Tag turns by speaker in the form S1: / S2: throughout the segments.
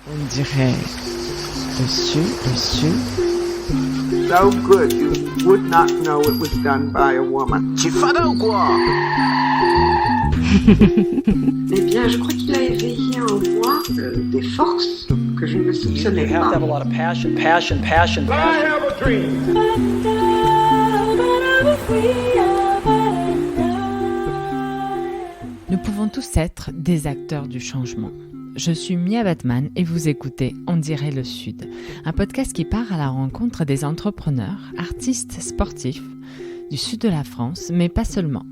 S1: On dirait le sud.
S2: So good you would not know it was done by a woman.
S3: Tu es fada ou quoi?
S2: Eh bien, je crois qu'il a éveillé en moi des forces que je ne soupçonnais
S4: You have to have a
S2: pas.
S4: lot of passion.
S3: I have a dream.
S1: Nous pouvons tous être des acteurs du changement. Je suis Mia Batman et vous écoutez On dirait le Sud, un podcast qui part à la rencontre des entrepreneurs, artistes, sportifs du sud de la France, mais pas seulement.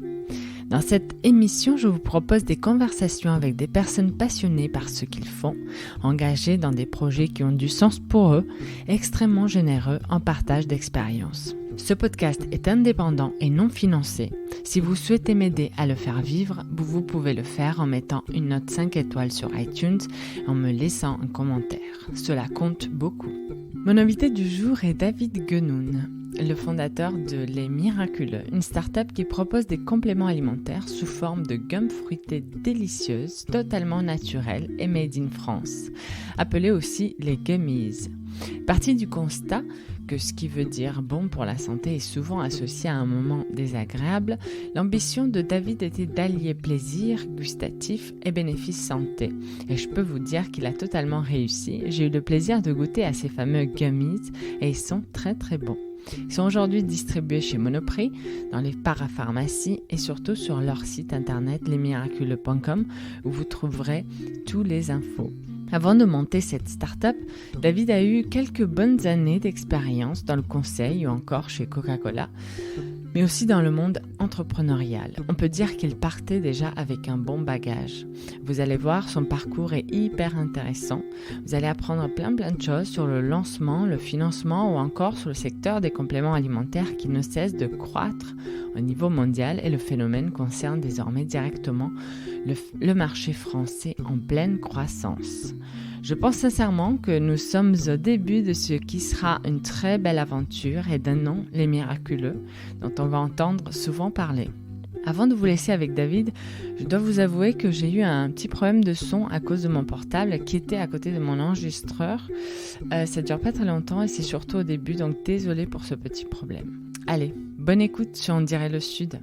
S1: Dans cette émission, je vous propose des conversations avec des personnes passionnées par ce qu'ils font, engagées dans des projets qui ont du sens pour eux, extrêmement généreux en partage d'expériences. Ce podcast est indépendant et non financé. Si vous souhaitez m'aider à le faire vivre, vous pouvez le faire en mettant une note 5 étoiles sur iTunes et en me laissant un commentaire. Cela compte beaucoup. Mon invité du jour est David Guenoun, le fondateur de Les Miraculeux, une start-up qui propose des compléments alimentaires sous forme de gommes fruitées délicieuses, totalement naturelles et made in France, appelées aussi les gummies. Parti du constat que ce qui veut dire bon pour la santé est souvent associé à un moment désagréable, l'ambition de David était d'allier plaisir gustatif et bénéfice santé. Et je peux vous dire qu'il a totalement réussi. J'ai eu le plaisir de goûter à ces fameux gummies et ils sont très très bons. Ils sont aujourd'hui distribués chez Monoprix, dans les parapharmacies et surtout sur leur site internet lesmiraculeux.com où vous trouverez tous les infos. Avant de monter cette start-up, David a eu quelques bonnes années d'expérience dans le conseil ou encore chez Coca-Cola, mais aussi dans le monde entrepreneurial. On peut dire qu'il partait déjà avec un bon bagage. Vous allez voir, son parcours est hyper intéressant. Vous allez apprendre plein de choses sur le lancement, le financement ou encore sur le secteur des compléments alimentaires qui ne cesse de croître au niveau mondial et le phénomène concerne désormais directement le marché français en pleine croissance. Je pense sincèrement que nous sommes au début de ce qui sera une très belle aventure et d'un nom, Les Miraculeux, dont on va entendre souvent parler. Avant de vous laisser avec David, je dois vous avouer que j'ai eu un petit problème de son à cause de mon portable qui était à côté de mon enregistreur. Ça dure pas très longtemps et c'est surtout au début, donc désolé pour ce petit problème. Allez, bonne écoute sur On dirait le Sud.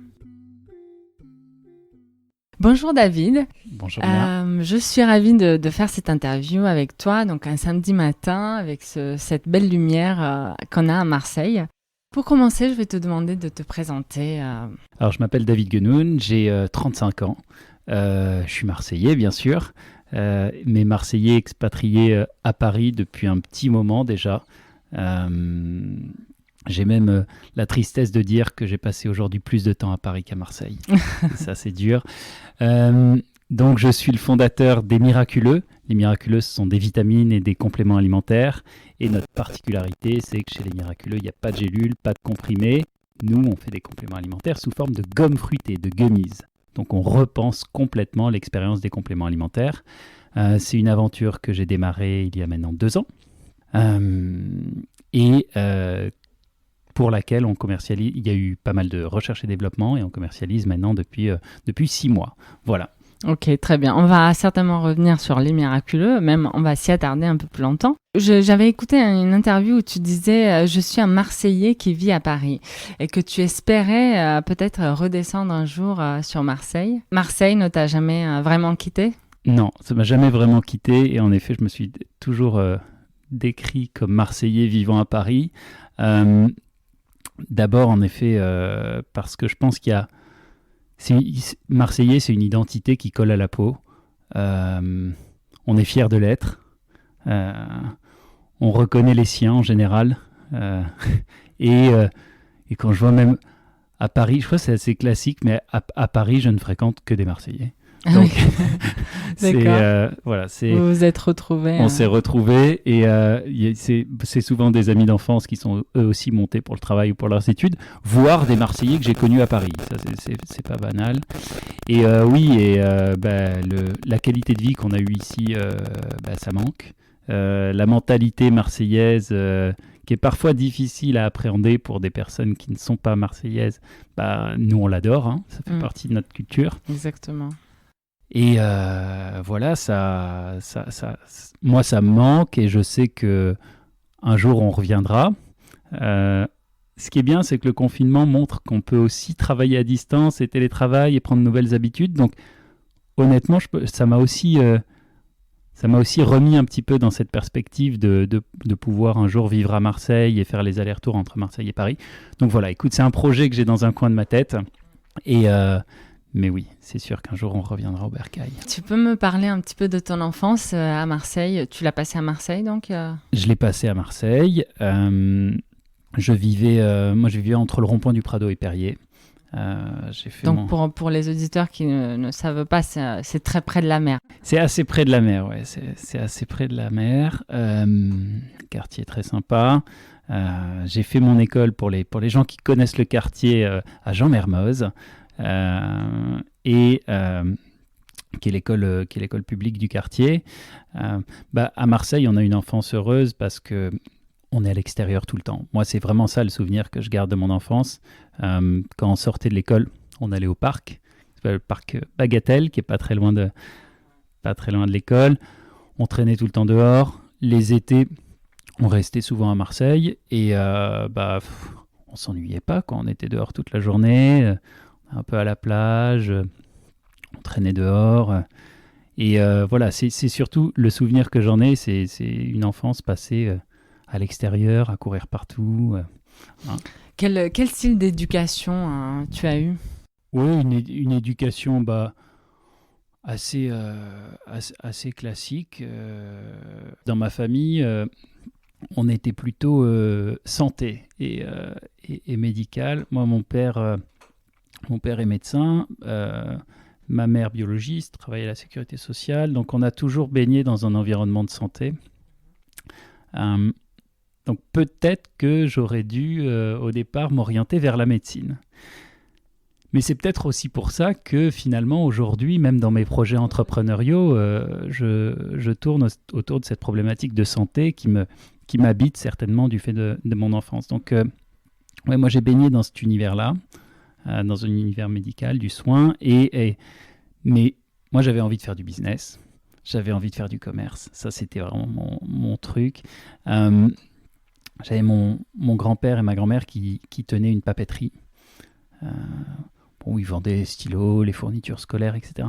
S1: Bonjour David.
S5: Bonjour Mia.
S1: Je suis ravie de faire cette interview avec toi, donc un samedi matin avec cette belle lumière qu'on a à Marseille. Pour commencer, je vais te demander de te présenter.
S5: Alors je m'appelle David Guenoun, j'ai 35 ans. Je suis marseillais bien sûr, mais marseillais expatrié à Paris depuis un petit moment déjà. J'ai même la tristesse de dire que j'ai passé aujourd'hui plus de temps à Paris qu'à Marseille. Ça, c'est dur. Donc, je suis le fondateur des Miraculeux. Les Miraculeux, ce sont des vitamines et des compléments alimentaires. Et notre particularité, c'est que chez les Miraculeux, il n'y a pas de gélules, pas de comprimés. Nous, on fait des compléments alimentaires sous forme de gommes fruitées, de gummies. Donc, on repense complètement l'expérience des compléments alimentaires. C'est une aventure que j'ai démarrée il y a maintenant 2 ans. Pour laquelle on commercialise, il y a eu pas mal de recherche et développement et on commercialise maintenant depuis 6 mois. Voilà.
S1: Ok, très bien. On va certainement revenir sur Les Miraculeux, même on va s'y attarder un peu plus longtemps. J'avais écouté une interview où tu disais « Je suis un Marseillais qui vit à Paris » et que tu espérais peut-être redescendre un jour sur Marseille. Marseille ne t'a jamais vraiment quitté ?
S5: Non, ça ne m'a jamais vraiment quitté et en effet, je me suis toujours décrit comme Marseillais vivant à Paris. D'abord, en effet, parce que je pense qu'il y a... Marseillais, c'est une identité qui colle à la peau. On est fier de l'être. On reconnaît les siens en général. Et quand je vois même à Paris, je crois que c'est assez classique, mais à Paris, je ne fréquente que des Marseillais. Donc,
S1: D'accord. Vous vous êtes retrouvés.
S5: On s'est retrouvés et c'est souvent des amis d'enfance qui sont eux aussi montés pour le travail ou pour leurs études, voire des Marseillais que j'ai connus à Paris. Ça, c'est pas banal. Et la qualité de vie qu'on a eue ici, ça manque. La mentalité marseillaise qui est parfois difficile à appréhender pour des personnes qui ne sont pas marseillaises, nous on l'adore, hein, ça fait partie de notre culture.
S1: Exactement.
S5: Et voilà, moi, ça me manque et je sais que un jour, on reviendra. Ce qui est bien, c'est que le confinement montre qu'on peut aussi travailler à distance et télétravail et prendre de nouvelles habitudes. Donc, honnêtement, ça m'a aussi remis un petit peu dans cette perspective de pouvoir un jour vivre à Marseille et faire les allers-retours entre Marseille et Paris. Donc voilà, écoute, c'est un projet que j'ai dans un coin de ma tête. Mais oui, c'est sûr qu'un jour on reviendra au Bercail.
S1: Tu peux me parler un petit peu de ton enfance à Marseille? Tu l'as passé à Marseille donc
S5: Je l'ai passé à Marseille. Je vivais entre le rond-point du Prado et Perrier.
S1: Donc pour les auditeurs qui ne savent pas, c'est très près de la mer.
S5: C'est assez près de la mer, ouais. C'est assez près de la mer. Quartier très sympa. J'ai fait mon école pour les gens qui connaissent le quartier à Jean-Mermoz. Qui est l'école publique du quartier. À Marseille, on a une enfance heureuse parce que on est à l'extérieur tout le temps. Moi, c'est vraiment ça le souvenir que je garde de mon enfance. Quand on sortait de l'école, on allait au parc, le parc Bagatelle, qui est pas très loin de l'école. On traînait tout le temps dehors. Les étés, on restait souvent à Marseille et on s'ennuyait pas quand on était dehors toute la journée. Un peu à la plage, on traînait dehors. Et voilà, c'est surtout le souvenir que j'en ai, c'est une enfance passée à l'extérieur, à courir partout.
S1: Quel style d'éducation tu as eu?
S5: Oui, une éducation assez classique. Dans ma famille, on était plutôt santé et médical. Moi, mon père est médecin, ma mère biologiste, travaillait à la sécurité sociale, donc on a toujours baigné dans un environnement de santé. Donc peut-être que j'aurais dû au départ m'orienter vers la médecine. Mais c'est peut-être aussi pour ça que finalement aujourd'hui, même dans mes projets entrepreneuriaux, je tourne autour de cette problématique de santé qui m'habite certainement du fait de mon enfance. Donc moi j'ai baigné dans cet univers-là. Dans un univers médical, du soin. Mais moi, j'avais envie de faire du business. J'avais envie de faire du commerce. Ça, c'était vraiment mon truc. J'avais mon grand-père et ma grand-mère qui tenaient une papeterie. Où ils vendaient les stylos, les fournitures scolaires, etc.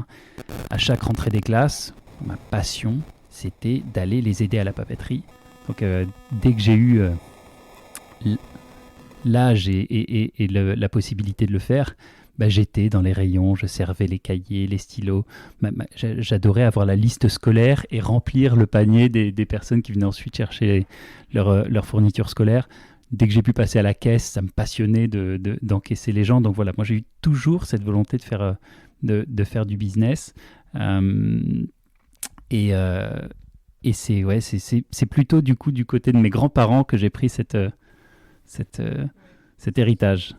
S5: À chaque rentrée des classes, ma passion, c'était d'aller les aider à la papeterie. Donc, dès que j'ai eu l'âge et la possibilité de le faire, j'étais dans les rayons, je servais les cahiers, les stylos. J'adorais avoir la liste scolaire et remplir le panier des personnes qui venaient ensuite chercher leur fourniture scolaire. Dès que j'ai pu passer à la caisse, ça me passionnait d'encaisser les gens. Donc voilà, moi j'ai eu toujours cette volonté de faire du business. Et c'est plutôt du coup du côté de mes grands-parents que j'ai pris cet héritage.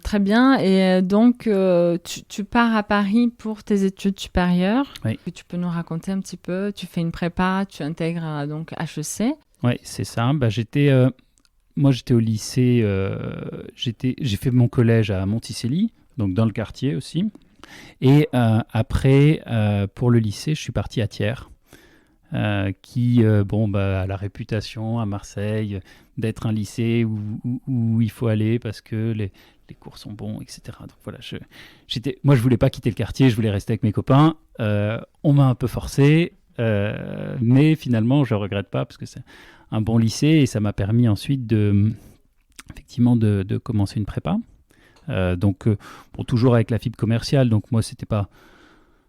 S1: Très bien. Et donc, tu pars à Paris pour tes études supérieures.
S5: Oui.
S1: Tu peux nous raconter un petit peu? Tu fais une prépa, tu intègres donc HEC.
S5: Oui, c'est ça. J'étais au lycée. J'ai fait mon collège à Monticelli, donc dans le quartier aussi. Et après, pour le lycée, je suis parti à Thiers. Qui a la réputation à Marseille d'être un lycée où il faut aller parce que les cours sont bons, etc. Donc voilà, moi je voulais pas quitter le quartier, je voulais rester avec mes copains. On m'a un peu forcé, mais finalement je regrette pas parce que c'est un bon lycée et ça m'a permis ensuite de commencer une prépa. Toujours avec la fibre commerciale. Donc moi c'était pas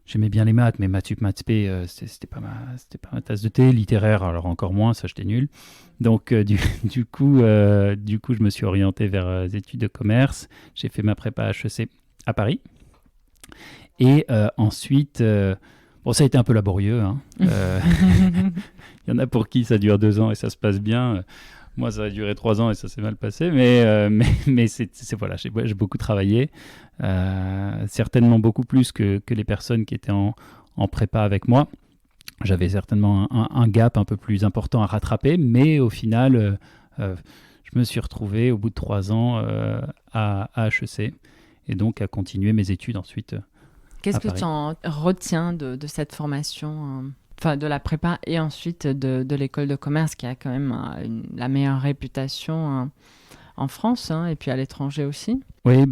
S5: J'aimais bien les maths, mais maths sup, maths spé, c'était pas ma tasse de thé. Littéraire, alors encore moins, ça j'étais nul. Donc du coup, je me suis orienté vers les études de commerce. J'ai fait ma prépa HEC à Paris. Et ensuite, ça a été un peu laborieux. Il y en a pour qui ça dure 2 ans et ça se passe bien. Moi, ça a duré 3 ans et ça s'est mal passé, mais voilà, j'ai beaucoup travaillé, certainement beaucoup plus que les personnes qui étaient en prépa avec moi. J'avais certainement un gap un peu plus important à rattraper, mais au final, je me suis retrouvé au bout de 3 ans à HEC et donc à continuer mes études ensuite
S1: Qu'est-ce
S5: à
S1: que
S5: Paris.
S1: tu en retiens de cette formation, enfin de la prépa et ensuite de l'école de commerce qui a quand même la meilleure réputation en France et puis à l'étranger aussi?
S5: Oui,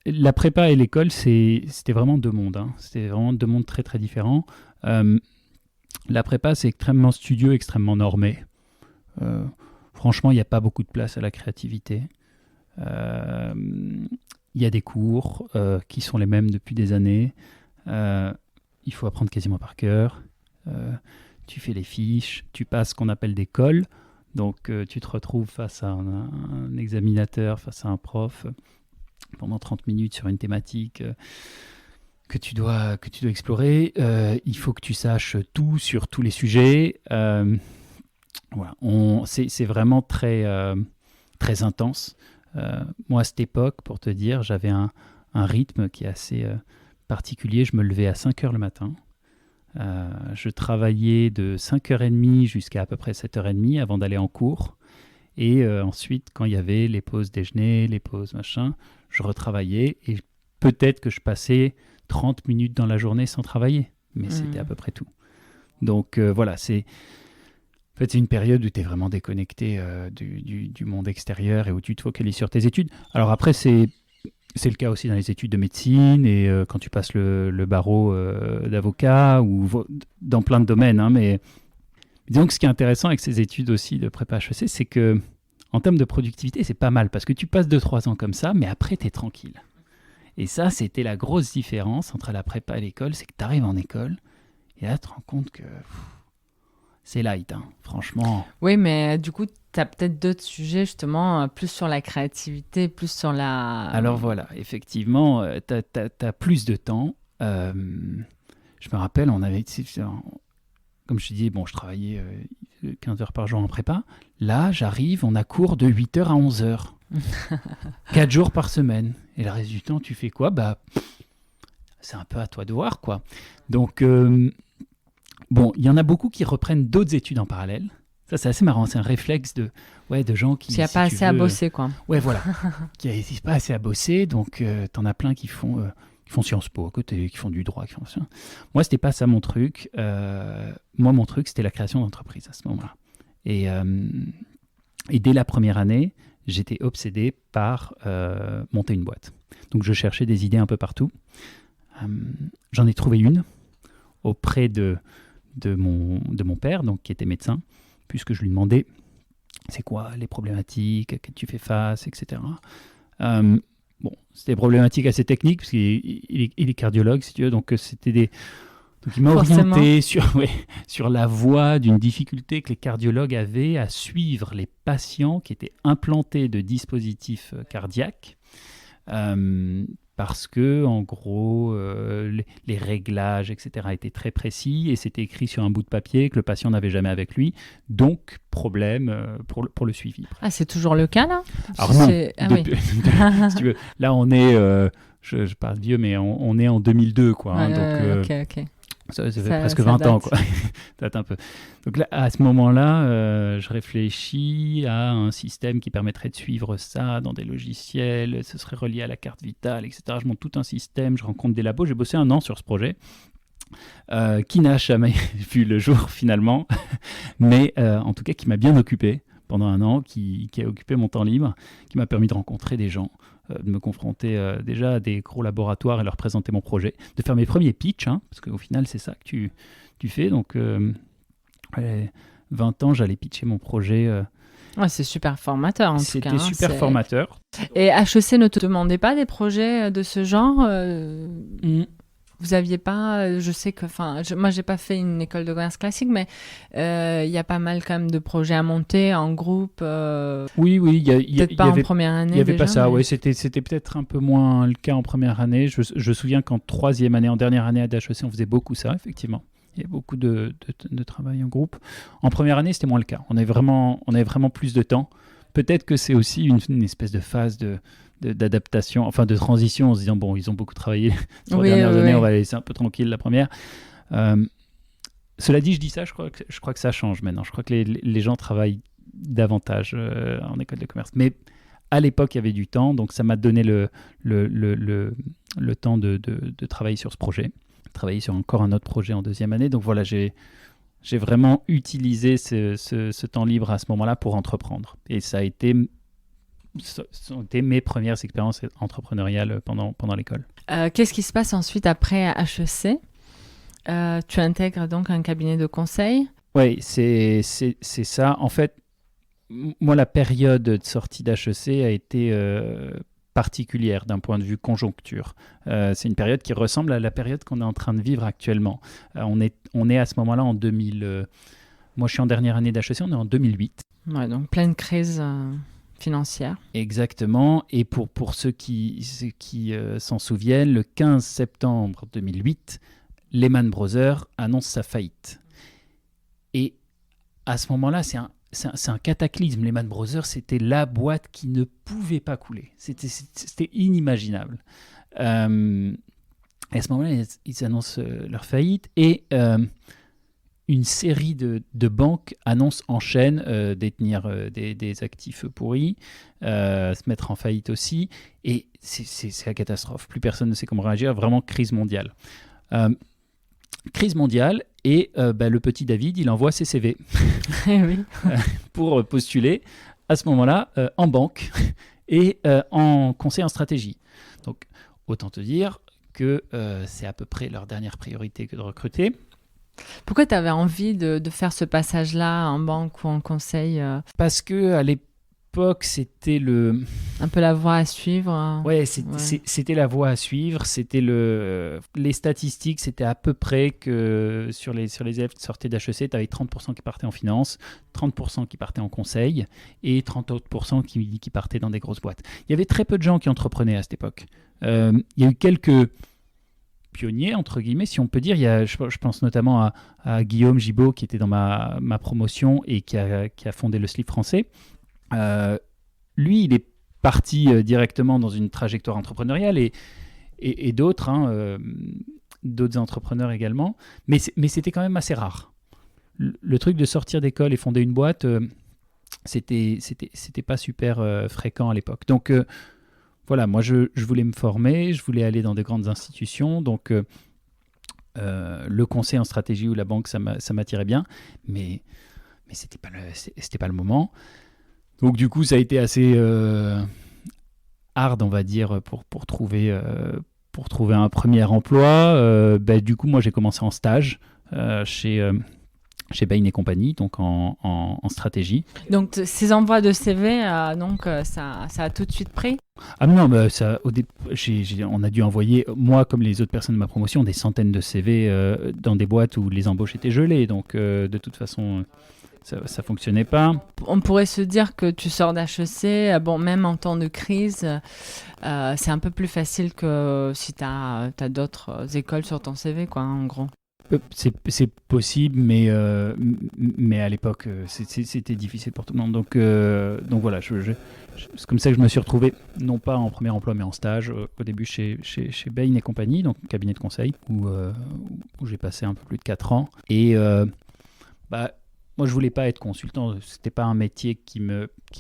S5: la prépa et l'école, c'était vraiment deux mondes. C'était vraiment deux mondes très très différents. La prépa, c'est extrêmement studieux, extrêmement normé. Franchement, il n'y a pas beaucoup de place à la créativité. Il y a des cours qui sont les mêmes depuis des années. Il faut apprendre quasiment par cœur. Tu fais les fiches, tu passes ce qu'on appelle des colles. Donc, tu te retrouves face à un examinateur, face à un prof, pendant 30 minutes sur une thématique que tu dois explorer. Il faut que tu saches tout sur tous les sujets. Voilà. C'est vraiment très, très intense. Moi, à cette époque, pour te dire, j'avais un rythme qui est assez particulier. Je me levais à 5 heures le matin. Je travaillais de 5h30 jusqu'à à peu près 7h30 avant d'aller en cours. Et ensuite, quand il y avait les pauses déjeuner, les pauses machin, je retravaillais. Et peut-être que je passais 30 minutes dans la journée sans travailler. Mais c'était à peu près tout. Donc voilà, c'est une période où tu es vraiment déconnecté du monde extérieur et où tu te focalises sur tes études. Alors après, c'est le cas aussi dans les études de médecine et quand tu passes le barreau d'avocat ou dans plein de domaines. Mais disons que ce qui est intéressant avec ces études aussi de prépa HEC, c'est que en termes de productivité, c'est pas mal parce que tu passes 2-3 ans comme ça, mais après, tu es tranquille. Et ça, c'était la grosse différence entre la prépa et l'école, c'est que tu arrives en école et là, tu te rends compte que c'est light, franchement.
S1: Oui, mais du coup, tu as peut-être d'autres sujets, justement, plus sur la créativité, plus sur la...
S5: Alors voilà, effectivement, tu as plus de temps. Je me rappelle, on avait... Comme je te dis, je travaillais 15 heures par jour en prépa. Là, j'arrive, on a cours de 8h à 11h. 4 jours par semaine. Et le reste du temps, tu fais quoi ? C'est un peu à toi de voir, quoi. Donc, il y en a beaucoup qui reprennent d'autres études en parallèle. Ça, c'est assez marrant. C'est un réflexe de gens qui...
S1: Il n'y a pas assez à bosser, quoi.
S5: Ouais, voilà. Il n'y a pas assez à bosser. Donc, t'en as plein qui font Sciences Po à côté, qui font du droit. Moi, c'était pas ça mon truc. Moi, mon truc, c'était la création d'entreprise à ce moment-là. Et dès la première année, j'étais obsédé par monter une boîte. Donc, je cherchais des idées un peu partout. J'en ai trouvé une auprès de mon père, donc, qui était médecin, puisque je lui demandais c'est quoi les problématiques que tu fais face, etc. C'était des problématiques assez techniques, parce qu'il est cardiologue, si tu veux, donc donc il m'a orienté sur la voie d'une difficulté que les cardiologues avaient à suivre les patients qui étaient implantés de dispositifs cardiaques, parce que, en gros, les réglages, etc., étaient très précis et c'était écrit sur un bout de papier que le patient n'avait jamais avec lui. Donc, problème pour le suivi.
S1: Ah, c'est toujours le cas, là ?
S5: Alors non, si tu veux, là, on est, je parle vieux, mais on est en 2002, quoi. Donc,
S1: ok.
S5: Ça fait presque 20 ans, quoi. Date un peu. Donc là, à ce moment-là, je réfléchis à un système qui permettrait de suivre ça dans des logiciels. Ce serait relié à la carte vitale, etc. Je monte tout un système, je rencontre des labos. J'ai bossé 1 an sur ce projet, qui n'a jamais vu le jour finalement, mais en tout cas qui m'a bien occupé pendant 1 an, qui a occupé mon temps libre, qui m'a permis de rencontrer des gens, de me confronter déjà à des gros laboratoires et leur présenter mon projet, de faire mes premiers pitchs, parce qu'au final, c'est ça que tu fais. Donc, 20 ans, j'allais pitcher mon projet.
S1: Ouais, c'est super formateur, en tout cas.
S5: C'était super formateur.
S1: Et HEC ne te demandait pas des projets de ce genre Vous aviez pas, je sais que, moi j'ai pas fait une école de commerce classique, mais il y a pas mal quand même de projets à monter en groupe.
S5: Oui,
S1: peut-être pas en première année.
S5: Il n'y avait
S1: déjà,
S5: pas ça,
S1: mais...
S5: c'était peut-être un peu moins le cas en première année. Je me souviens qu'en 3e année, en dernière année à HEC, on faisait beaucoup ça, effectivement. Il y a beaucoup de travail en groupe. En première année, c'était moins le cas. On avait vraiment plus de temps. Peut-être que c'est aussi une espèce de phase d'adaptation, enfin de transition, en se disant ils ont beaucoup travaillé les 3 dernières années, on va les laisser un peu tranquille la première. Cela dit, je dis ça, je crois que ça change maintenant. Je crois que les gens travaillent davantage en école de commerce. Mais À l'époque, il y avait du temps, donc ça m'a donné le temps de travailler sur ce projet, travailler sur encore un autre projet en deuxième année. Donc voilà, j'ai vraiment utilisé ce temps libre à ce moment-là pour entreprendre. Et ce sont été mes premières expériences entrepreneuriales pendant l'école.
S1: Qu'est-ce qui se passe ensuite après HEC? Tu intègres donc un cabinet de conseil?
S5: Oui, c'est ça. En fait, moi, la période de sortie d'HEC a été particulière d'un point de vue conjoncture. C'est une période qui ressemble à la période qu'on est en train de vivre actuellement. On est à ce moment-là en 2000. Moi, je suis en dernière année d'HEC, on est en 2008.
S1: Ouais, donc pleine crise financière.
S5: Exactement. Et pour ceux qui s'en souviennent, le 15 septembre 2008, Lehman Brothers annonce sa faillite. Et à ce moment-là, c'est un cataclysme. Lehman Brothers, c'était la boîte qui ne pouvait pas couler. C'était inimaginable. À ce moment-là, ils annoncent leur faillite et une série de banques annoncent en chaîne détenir des actifs pourris, se mettre en faillite aussi. Et c'est la catastrophe. Plus personne ne sait comment réagir. Vraiment crise mondiale. Crise mondiale et le petit David, il envoie ses CV
S1: Oui.
S5: pour postuler à ce moment-là en banque et en conseil en stratégie. Donc, autant te dire que c'est à peu près leur dernière priorité que de recruter.
S1: Pourquoi tu avais envie de faire ce passage-là en banque ou en conseil?
S5: Parce qu'à l'époque, c'était
S1: un peu la voie à suivre.
S5: Ouais, c'était la voie à suivre. C'était les statistiques, c'était à peu près que sur les élèves qui sortaient d'HEC, tu avais 30% qui partaient en finance, 30% qui partaient en conseil et 30 autres % qui partaient dans des grosses boîtes. Il y avait très peu de gens qui entreprenaient à cette époque. Il y a eu quelques pionniers, entre guillemets, si on peut dire. Je pense notamment à Guillaume Gibaud, qui était dans ma promotion et qui a fondé le Slip français. Lui, il est parti directement dans une trajectoire entrepreneuriale et d'autres, d'autres entrepreneurs également. Mais c'était quand même assez rare. Le truc de sortir d'école et fonder une boîte, c'était pas super fréquent à l'époque. Donc, voilà, moi, je voulais me former, je voulais aller dans des grandes institutions. Donc, le conseil en stratégie ou la banque, ça m'attirait bien. Mais c'était pas le moment. Donc, du coup, ça a été assez hard, on va dire, pour trouver un premier emploi. Du coup, moi, j'ai commencé en stage chez Bain et compagnie, donc en stratégie.
S1: Donc, ces envois de CV, ça a tout de suite pris?
S5: Ah non, mais on a dû envoyer, moi comme les autres personnes de ma promotion, des centaines de CV dans des boîtes où les embauches étaient gelées. Donc, de toute façon, ça fonctionnait pas.
S1: On pourrait se dire que tu sors d'HEC, même en temps de crise, c'est un peu plus facile que si tu as d'autres écoles sur ton CV, quoi, en gros.
S5: C'est possible, mais à l'époque, c'était difficile pour tout le monde. Donc voilà, c'est comme ça que je me suis retrouvé, non pas en premier emploi, mais en stage, au début chez Bain et compagnie, donc cabinet de conseil, où j'ai passé un peu plus de 4 ans. Et moi, je voulais pas être consultant, c'était pas un métier qui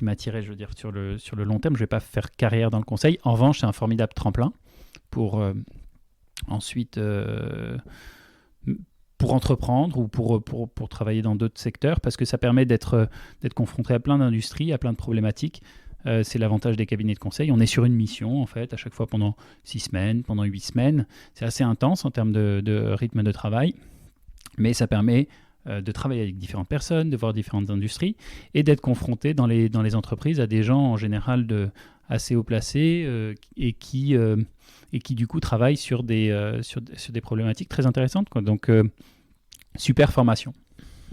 S5: m'attirait, je veux dire, sur le long terme. Je vais pas faire carrière dans le conseil. En revanche, c'est un formidable tremplin pour ensuite... pour entreprendre ou pour travailler dans d'autres secteurs, parce que ça permet d'être confronté à plein d'industries, à plein de problématiques. C'est l'avantage des cabinets de conseil. On est sur une mission, en fait, à chaque fois pendant 6 semaines, pendant 8 semaines. C'est assez intense en termes de rythme de travail, mais ça permet de travailler avec différentes personnes, de voir différentes industries et d'être confronté dans les entreprises à des gens en général assez haut placés et qui du coup travaillent sur des problématiques très intéressantes, quoi. Donc, super formation.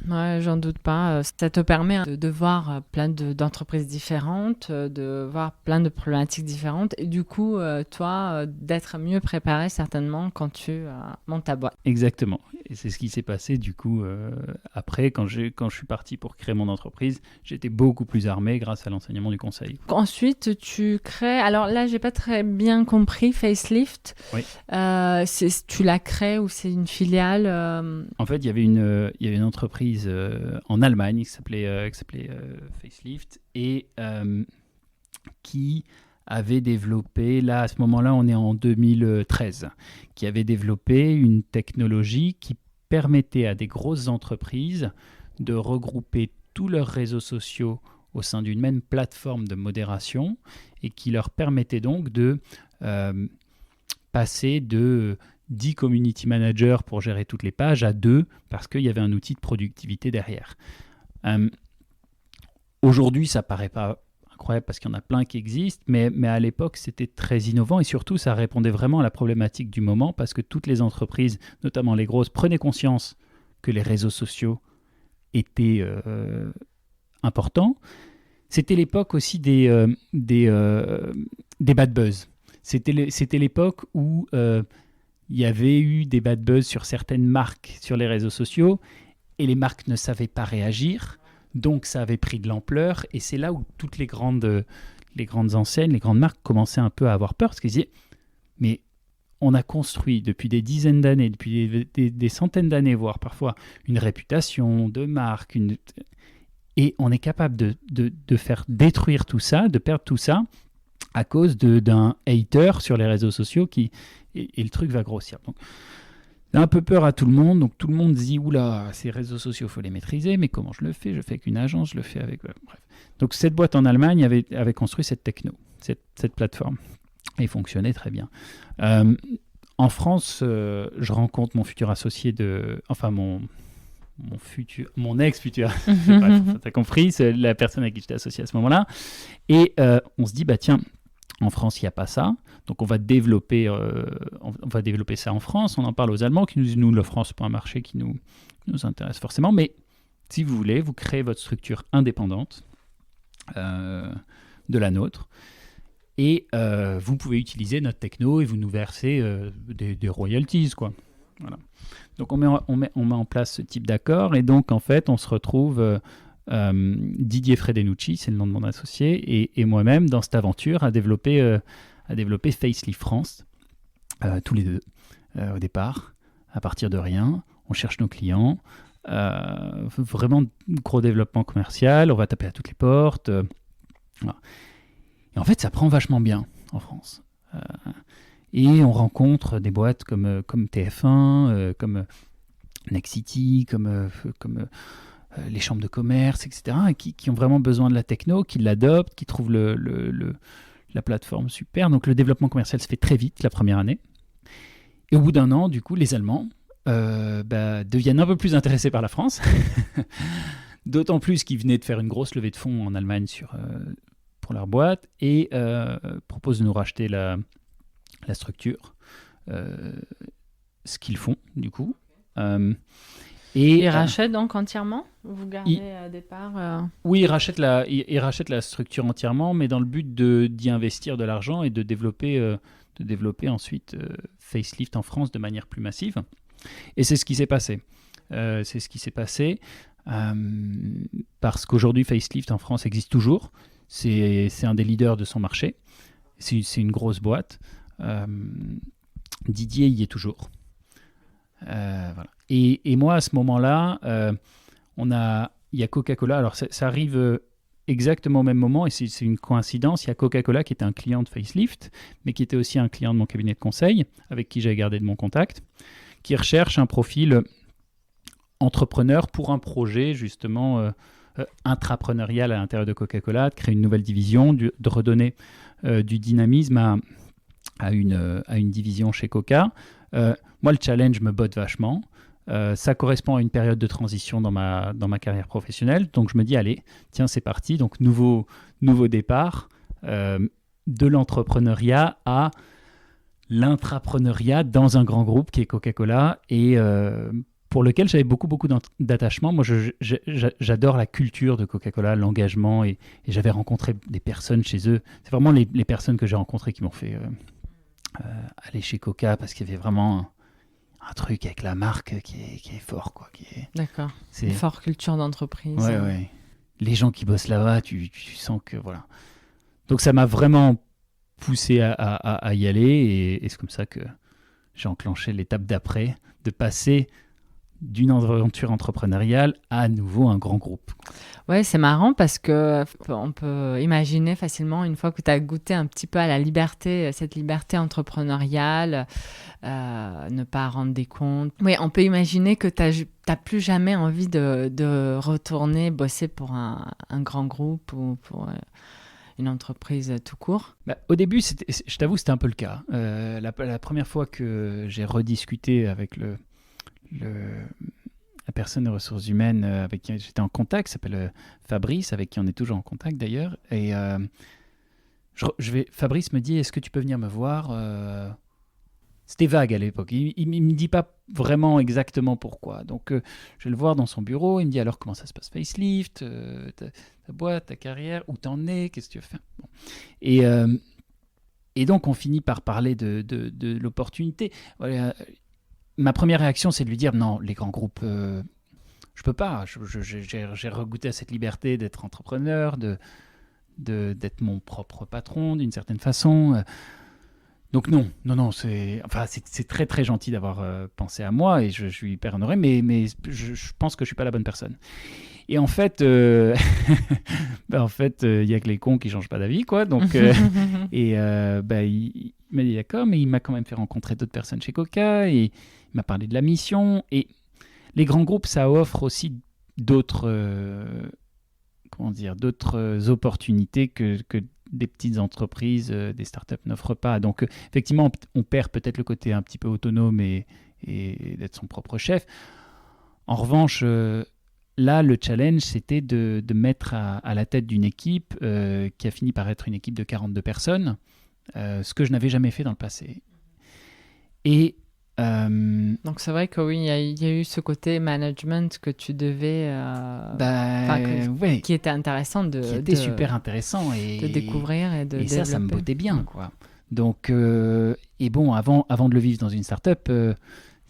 S1: Ouais, j'en doute pas. Ça te permet de voir plein d'entreprises différentes, de voir plein de problématiques différentes et du coup, toi, d'être mieux préparé certainement quand tu montes ta boîte.
S5: Exactement. Et c'est ce qui s'est passé du coup après, quand je suis parti pour créer mon entreprise, j'étais beaucoup plus armé grâce à l'enseignement du conseil.
S1: Ensuite, tu crées... Alors là, j'ai pas très bien compris, Facelift. Oui. Tu la crées ou c'est une filiale
S5: En fait, il y avait une entreprise en Allemagne qui s'appelait Facelift et qui avait développé, là à ce moment-là on est en 2013, qui avait développé une technologie qui permettait à des grosses entreprises de regrouper tous leurs réseaux sociaux au sein d'une même plateforme de modération et qui leur permettait donc de passer de 10 community managers pour gérer toutes les pages à 2 parce qu'il y avait un outil de productivité derrière. Aujourd'hui, ça paraît pas incroyable parce qu'il y en a plein qui existent, mais à l'époque, c'était très innovant et surtout, ça répondait vraiment à la problématique du moment parce que toutes les entreprises, notamment les grosses, prenaient conscience que les réseaux sociaux étaient importants. C'était l'époque aussi des bad buzz. C'était l'époque où il y avait eu des bad buzz sur certaines marques sur les réseaux sociaux et les marques ne savaient pas réagir. Donc, ça avait pris de l'ampleur et c'est là où toutes les grandes enseignes, les grandes marques commençaient un peu à avoir peur parce qu'ils disaient « Mais on a construit depuis des dizaines d'années, depuis des centaines d'années, voire parfois une réputation de marque, et on est capable de faire détruire tout ça, de perdre tout ça à cause d'un hater sur les réseaux sociaux et le truc va grossir. » Donc, un peu peur à tout le monde, donc tout le monde dit « Oula, ces réseaux sociaux, il faut les maîtriser, mais comment je le fais ? Je fais avec une agence, je le fais avec... » Bref. Donc cette boîte en Allemagne avait construit cette techno, cette plateforme, et fonctionnait très bien. En France, je rencontre mon futur associé mon ex-futur, t'as compris, c'est la personne à qui j'étais associé à ce moment-là, et on se dit, bah tiens, en France, il n'y a pas ça. Donc, on va développer ça en France. On en parle aux Allemands qui nous disent, nous, la France, c'est pas un marché qui nous intéresse forcément. Mais si vous voulez, vous créez votre structure indépendante de la nôtre. Et vous pouvez utiliser notre techno et vous nous versez des royalties, quoi. Voilà. Donc, on met en place ce type d'accord. Et donc, en fait, on se retrouve... Didier Fredenucci, c'est le nom de mon associé, et moi-même dans cette aventure à développer Facelift France, tous les deux au départ, à partir de rien. On cherche nos clients, vraiment gros développement commercial, on va taper à toutes les portes. Voilà. Et en fait, ça prend vachement bien en France. Et on rencontre des boîtes comme TF1, comme Nexity, comme les chambres de commerce, etc., qui ont vraiment besoin de la techno, qui l'adoptent, qui trouvent la plateforme super. Donc le développement commercial se fait très vite la première année. Et au bout d'un an, du coup, les Allemands deviennent un peu plus intéressés par la France. D'autant plus qu'ils venaient de faire une grosse levée de fonds en Allemagne pour leur boîte et proposent de nous racheter la structure, ce qu'ils font, du coup.
S1: Ils rachètent donc entièrement ? Vous gardez des parts
S5: Oui, ils rachètent la structure entièrement, mais dans le but d'y investir de l'argent et de développer ensuite Facelift en France de manière plus massive. Et c'est ce qui s'est passé. Parce qu'aujourd'hui, Facelift en France existe toujours. C'est un des leaders de son marché. C'est une grosse boîte. Didier y est toujours. Voilà. Et moi, à ce moment-là, il y a Coca-Cola. Alors, ça arrive exactement au même moment, et c'est une coïncidence. Il y a Coca-Cola qui était un client de Facelift, mais qui était aussi un client de mon cabinet de conseil, avec qui j'ai gardé de mon contact, qui recherche un profil entrepreneur pour un projet, justement, intrapreneurial à l'intérieur de Coca-Cola, de créer une nouvelle division, de redonner du dynamisme à une division chez Coca. Moi, le challenge me botte vachement. Ça correspond à une période de transition dans ma carrière professionnelle. Donc, je me dis, allez, tiens, c'est parti. Donc, nouveau départ de l'entrepreneuriat à l'intrapreneuriat dans un grand groupe qui est Coca-Cola et pour lequel j'avais beaucoup d'attachement. Moi, j'adore la culture de Coca-Cola, l'engagement et j'avais rencontré des personnes chez eux. C'est vraiment les personnes que j'ai rencontrées qui m'ont fait aller chez Coca parce qu'il y avait vraiment un truc avec la marque qui est fort, quoi.
S1: D'accord. C'est une forte culture d'entreprise.
S5: Ouais. Les gens qui bossent là-bas, tu sens que voilà. Donc ça m'a vraiment poussé à y aller et c'est comme ça que j'ai enclenché l'étape d'après, de passer d'une aventure entrepreneuriale à nouveau un grand groupe.
S1: Ouais, c'est marrant parce que on peut imaginer facilement, une fois que tu as goûté un petit peu à la liberté, cette liberté entrepreneuriale, ne pas rendre des comptes. Oui, on peut imaginer que tu n'as plus jamais envie de retourner bosser pour un grand groupe ou pour une entreprise tout court.
S5: Au début, je t'avoue, c'était un peu le cas. La première fois que j'ai rediscuté avec la personne des ressources humaines avec qui j'étais en contact, s'appelle Fabrice, avec qui on est toujours en contact d'ailleurs. Et Fabrice me dit, est-ce que tu peux venir me voir C'était vague à l'époque. Il ne me dit pas vraiment exactement pourquoi. Donc, je vais le voir dans son bureau. Il me dit, alors comment ça se passe, Facelift, ta boîte, ta carrière, où t'en es, qu'est-ce que tu veux faire bon. Et donc, on finit par parler de l'opportunité. Voilà. Ma première réaction, c'est de lui dire non, les grands groupes, je peux pas. J'ai regoûté à cette liberté d'être entrepreneur, d'être mon propre patron d'une certaine façon. Donc non, c'est très très gentil d'avoir pensé à moi et je suis hyper honoré, mais je pense que je suis pas la bonne personne. Et en fait, il y a que les cons qui changent pas d'avis, quoi. Donc il m'a dit d'accord, mais il m'a quand même fait rencontrer d'autres personnes chez Coca et il m'a parlé de la mission. Et les grands groupes, ça offre aussi d'autres opportunités que des petites entreprises, des startups n'offrent pas. Donc effectivement, on perd peut-être le côté un petit peu autonome et d'être son propre chef. En revanche, là, le challenge, c'était de mettre à la tête d'une équipe qui a fini par être une équipe de 42 personnes, ce que je n'avais jamais fait dans le passé. Et
S1: donc c'est vrai que oui, il y a eu ce côté management que tu devais, qui était intéressant
S5: super intéressant
S1: de découvrir et de
S5: et
S1: développer.
S5: Ça me bottait bien, quoi. Donc et bon, avant de le vivre dans une start-up,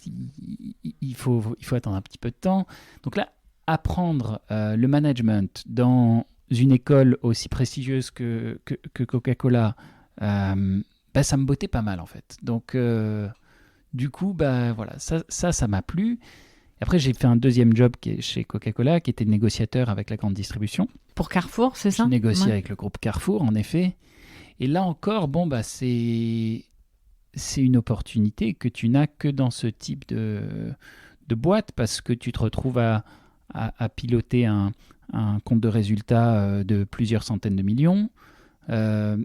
S5: il faut attendre un petit peu de temps. Donc là, apprendre le management dans une école aussi prestigieuse que Coca-Cola, ça me bottait pas mal en fait. Donc du coup, voilà, ça m'a plu. Après, j'ai fait un deuxième job chez Coca-Cola, qui était négociateur avec la grande distribution.
S1: Pour Carrefour, c'est ça ?
S5: Je négociais avec le groupe Carrefour, en effet. Et là encore, c'est une opportunité que tu n'as que dans ce type de boîte, parce que tu te retrouves à piloter un compte de résultats de plusieurs centaines de millions, à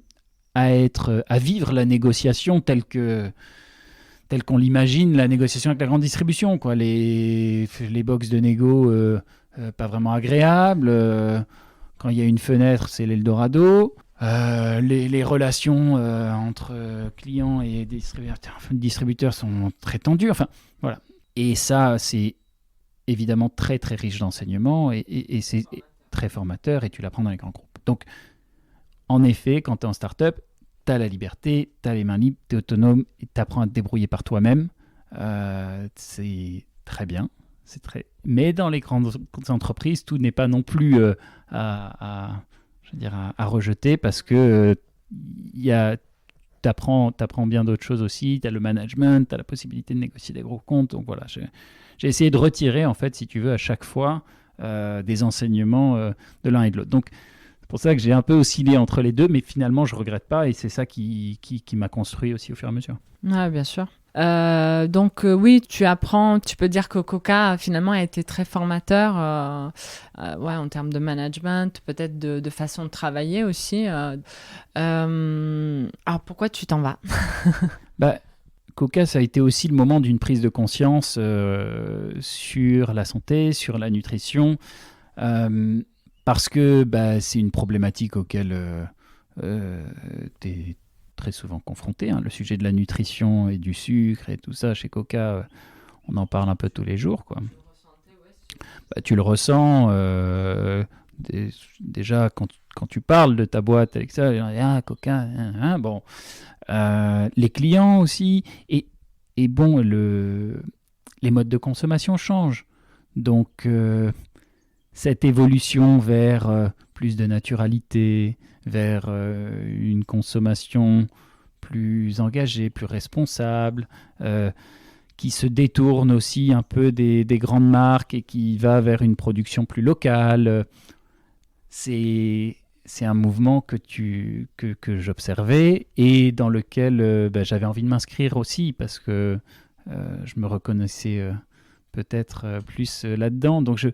S5: vivre la négociation telle qu'on l'imagine, la négociation avec la grande distribution, quoi. Les box de négo pas vraiment agréables. Quand il y a une fenêtre, c'est l'Eldorado. Les relations entre clients et distributeurs sont très tendues. Enfin, voilà. Et ça, c'est évidemment très, très riche d'enseignements et c'est très formateur et tu l'apprends dans les grands groupes. Donc, en effet, quand tu es en start-up, tu as la liberté, tu as les mains libres, tu es autonome et tu apprends à te débrouiller par toi-même. C'est très bien. Mais dans les grandes entreprises, tout n'est pas non plus à rejeter parce que tu apprends bien d'autres choses aussi. Tu as le management, tu as la possibilité de négocier des gros comptes. Donc voilà, j'ai essayé de retirer, en fait, si tu veux, à chaque fois des enseignements de l'un et de l'autre. Donc, c'est pour ça que j'ai un peu oscillé entre les deux, mais finalement, je ne regrette pas et c'est ça qui m'a construit aussi au fur et à mesure.
S1: Oui, bien sûr. Donc oui, tu apprends, tu peux dire que Coca finalement a été très formateur en termes de management, peut-être de façon de travailler aussi. Alors pourquoi tu t'en vas ?
S5: Coca, ça a été aussi le moment d'une prise de conscience sur la santé, sur la nutrition. Parce que c'est une problématique auquel tu es très souvent confronté. Le sujet de la nutrition et du sucre et tout ça, chez Coca, on en parle un peu tous les jours, quoi. Tu le ressens déjà quand tu parles de ta boîte avec ça, Coca, bon. Les clients aussi. Et bon, les modes de consommation changent. Donc, cette évolution vers plus de naturalité, vers une consommation plus engagée, plus responsable, qui se détourne aussi un peu des grandes marques et qui va vers une production plus locale. C'est un mouvement que j'observais et dans lequel j'avais envie de m'inscrire aussi parce que je me reconnaissais peut-être plus là-dedans. Donc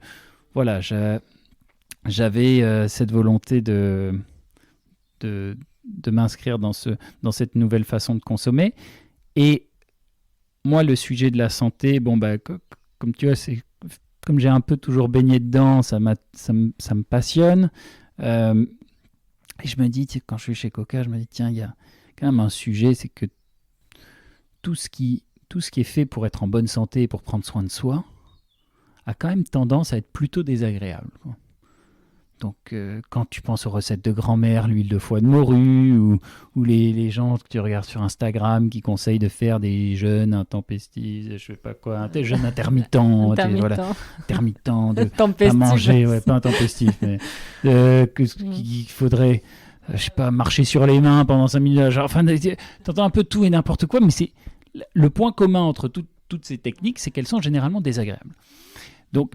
S5: j'avais cette volonté de m'inscrire dans cette nouvelle façon de consommer. Et moi, le sujet de la santé, comme tu vois, c'est comme j'ai un peu toujours baigné dedans, ça me passionne. Et je me dis, quand je suis chez Coca, je me dis, tiens, il y a quand même un sujet, c'est que tout ce qui est fait pour être en bonne santé et pour prendre soin de soi a quand même tendance à être plutôt désagréable, quoi. Donc, quand tu penses aux recettes de grand-mère, l'huile de foie de morue, ou les gens que tu regardes sur Instagram qui conseillent de faire des jeûnes intempestifs, je sais pas quoi, un jeûne intermittent, intermittent à manger, pas intempestif, mais qu'il faudrait, je sais pas, marcher sur les mains pendant 5 minutes. Enfin, t'entends un peu tout et n'importe quoi, mais c'est le point commun entre toutes ces techniques, c'est qu'elles sont généralement désagréables. Donc,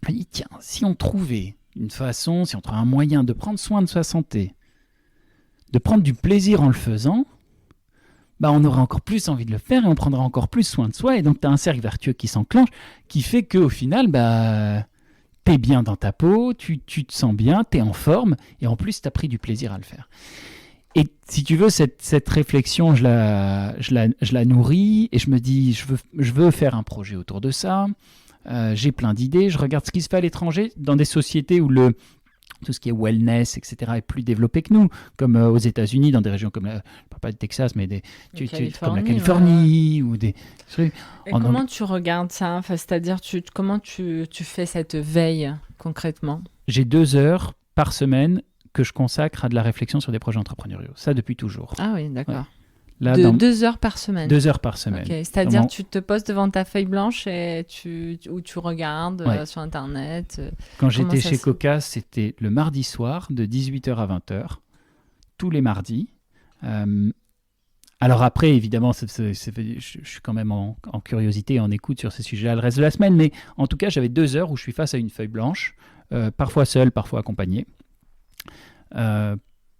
S5: je me dis, tiens, si on trouvait une façon, si on trouve un moyen de prendre soin de sa santé, de prendre du plaisir en le faisant, on aurait encore plus envie de le faire et on prendra encore plus soin de soi. Et donc, tu as un cercle vertueux qui s'enclenche, qui fait qu'au final, tu es bien dans ta peau, tu te sens bien, tu es en forme et en plus, tu as pris du plaisir à le faire. Et si tu veux, cette réflexion, je la nourris et je me dis, je veux faire un projet autour de ça. J'ai plein d'idées, je regarde ce qui se fait à l'étranger, dans des sociétés où tout ce qui est wellness, etc., est plus développé que nous, comme aux États-Unis, dans des régions comme, pas le Texas, mais comme la Californie, ou des trucs.
S1: Et comment tu regardes ça, enfin, c'est-à-dire, comment tu fais cette veille, concrètement ?
S5: J'ai 2 heures par semaine que je consacre à de la réflexion sur des projets entrepreneuriaux. Ça, depuis toujours.
S1: Ah oui, d'accord.
S5: Ouais.
S1: 2 heures par semaine.
S5: 2 heures par semaine.
S1: Okay. C'est-à-dire tu te poses devant ta feuille blanche et tu regardes sur Internet.
S5: Quand j'étais chez Coca, c'était le mardi soir de 18h à 20h, tous les mardis. Alors après, évidemment, je suis quand même en curiosité et en écoute sur ces sujets-là le reste de la semaine, mais en tout cas, j'avais 2 heures où je suis face à une feuille blanche, parfois seul, parfois accompagné,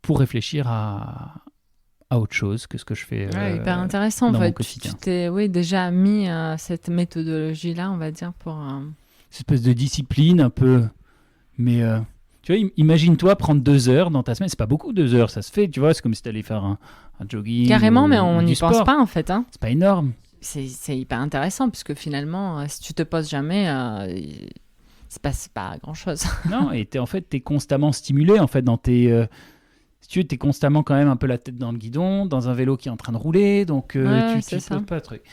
S5: pour réfléchir à autre chose que ce que je fais
S1: hyper intéressant,
S5: dans
S1: en fait.
S5: Mon quotidien.
S1: Tu t'es déjà mis cette méthodologie-là, on va dire, pour...
S5: Cette espèce de discipline un peu... Mais tu vois, imagine-toi prendre 2 heures dans ta semaine. C'est pas beaucoup, 2 heures, ça se fait. Tu vois, c'est comme si tu allais faire un jogging.
S1: Carrément, mais on n'y pense pas, en fait. Hein.
S5: C'est pas énorme.
S1: C'est hyper intéressant, puisque finalement, si tu te poses jamais... c'est pas grand-chose.
S5: Non, et t'es constamment stimulé, en fait, dans tes... Si tu es constamment quand même un peu la tête dans le guidon, dans un vélo qui est en train de rouler, donc tu te poses pas de trucs.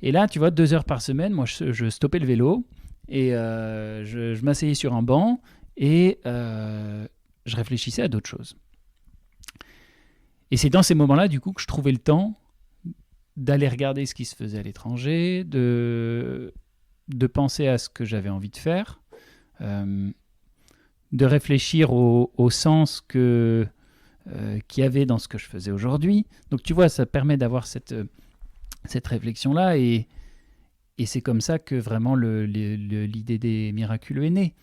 S5: Et là, tu vois, 2 heures par semaine, moi, je stoppais le vélo et je m'asseyais sur un banc et je réfléchissais à d'autres choses. Et c'est dans ces moments-là, du coup, que je trouvais le temps d'aller regarder ce qui se faisait à l'étranger, de penser à ce que j'avais envie de faire, de réfléchir au sens qu'il y avait dans ce que je faisais aujourd'hui. Donc tu vois, ça permet d'avoir cette réflexion-là et c'est comme ça que vraiment l'idée des Miraculeux est née.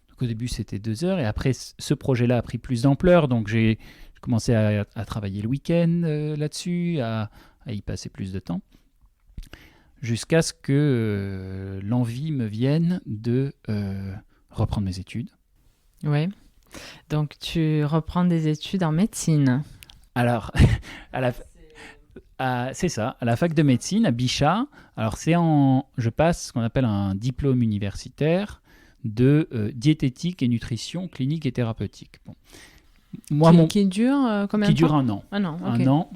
S5: Donc au début, c'était 2 heures et après, ce projet-là a pris plus d'ampleur. Donc j'ai commencé à travailler le week-end là-dessus, à y passer plus de temps, jusqu'à ce que l'envie me vienne de reprendre mes études.
S1: Oui. Donc, tu reprends des études en médecine.
S5: Alors, c'est ça, à la fac de médecine, à Bichat. Alors, je passe ce qu'on appelle un diplôme universitaire de diététique et nutrition clinique et thérapeutique. Bon. Moi,
S1: qui dure combien de temps ?
S5: Qui dure 1 an.
S1: Un an,
S5: okay. 1 an.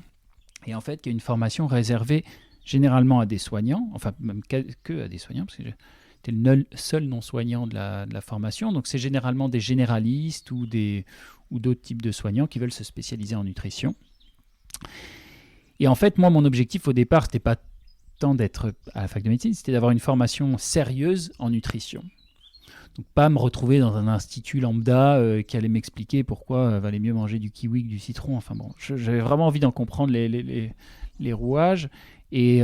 S5: Et en fait, qui est une formation réservée généralement à des soignants, enfin, même que à des soignants, parce que j'étais le seul non-soignant de la formation. Donc, c'est généralement des généralistes ou d'autres types de soignants qui veulent se spécialiser en nutrition. Et en fait, moi, mon objectif au départ, c'était pas tant d'être à la fac de médecine, c'était d'avoir une formation sérieuse en nutrition. Donc, pas me retrouver dans un institut lambda qui allait m'expliquer pourquoi valait mieux manger du kiwi que du citron. Enfin bon, j'avais vraiment envie d'en comprendre les rouages. Et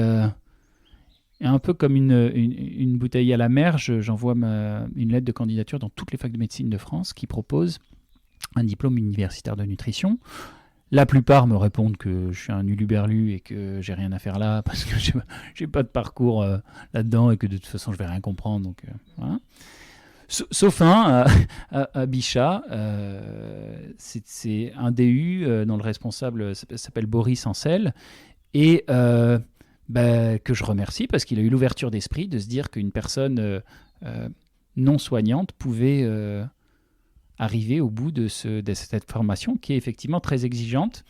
S5: Et un peu comme une bouteille à la mer, j'envoie une lettre de candidature dans toutes les facs de médecine de France qui proposent un diplôme universitaire de nutrition. La plupart me répondent que je suis un uluberlu et que j'ai rien à faire là parce que j'ai pas de parcours là-dedans et que de toute façon je vais rien comprendre. Donc, voilà. Sauf un à Bichat, c'est un DU dont le responsable s'appelle Boris Ancel et que je remercie parce qu'il a eu l'ouverture d'esprit de se dire qu'une personne non soignante pouvait arriver au bout de cette formation qui est effectivement très exigeante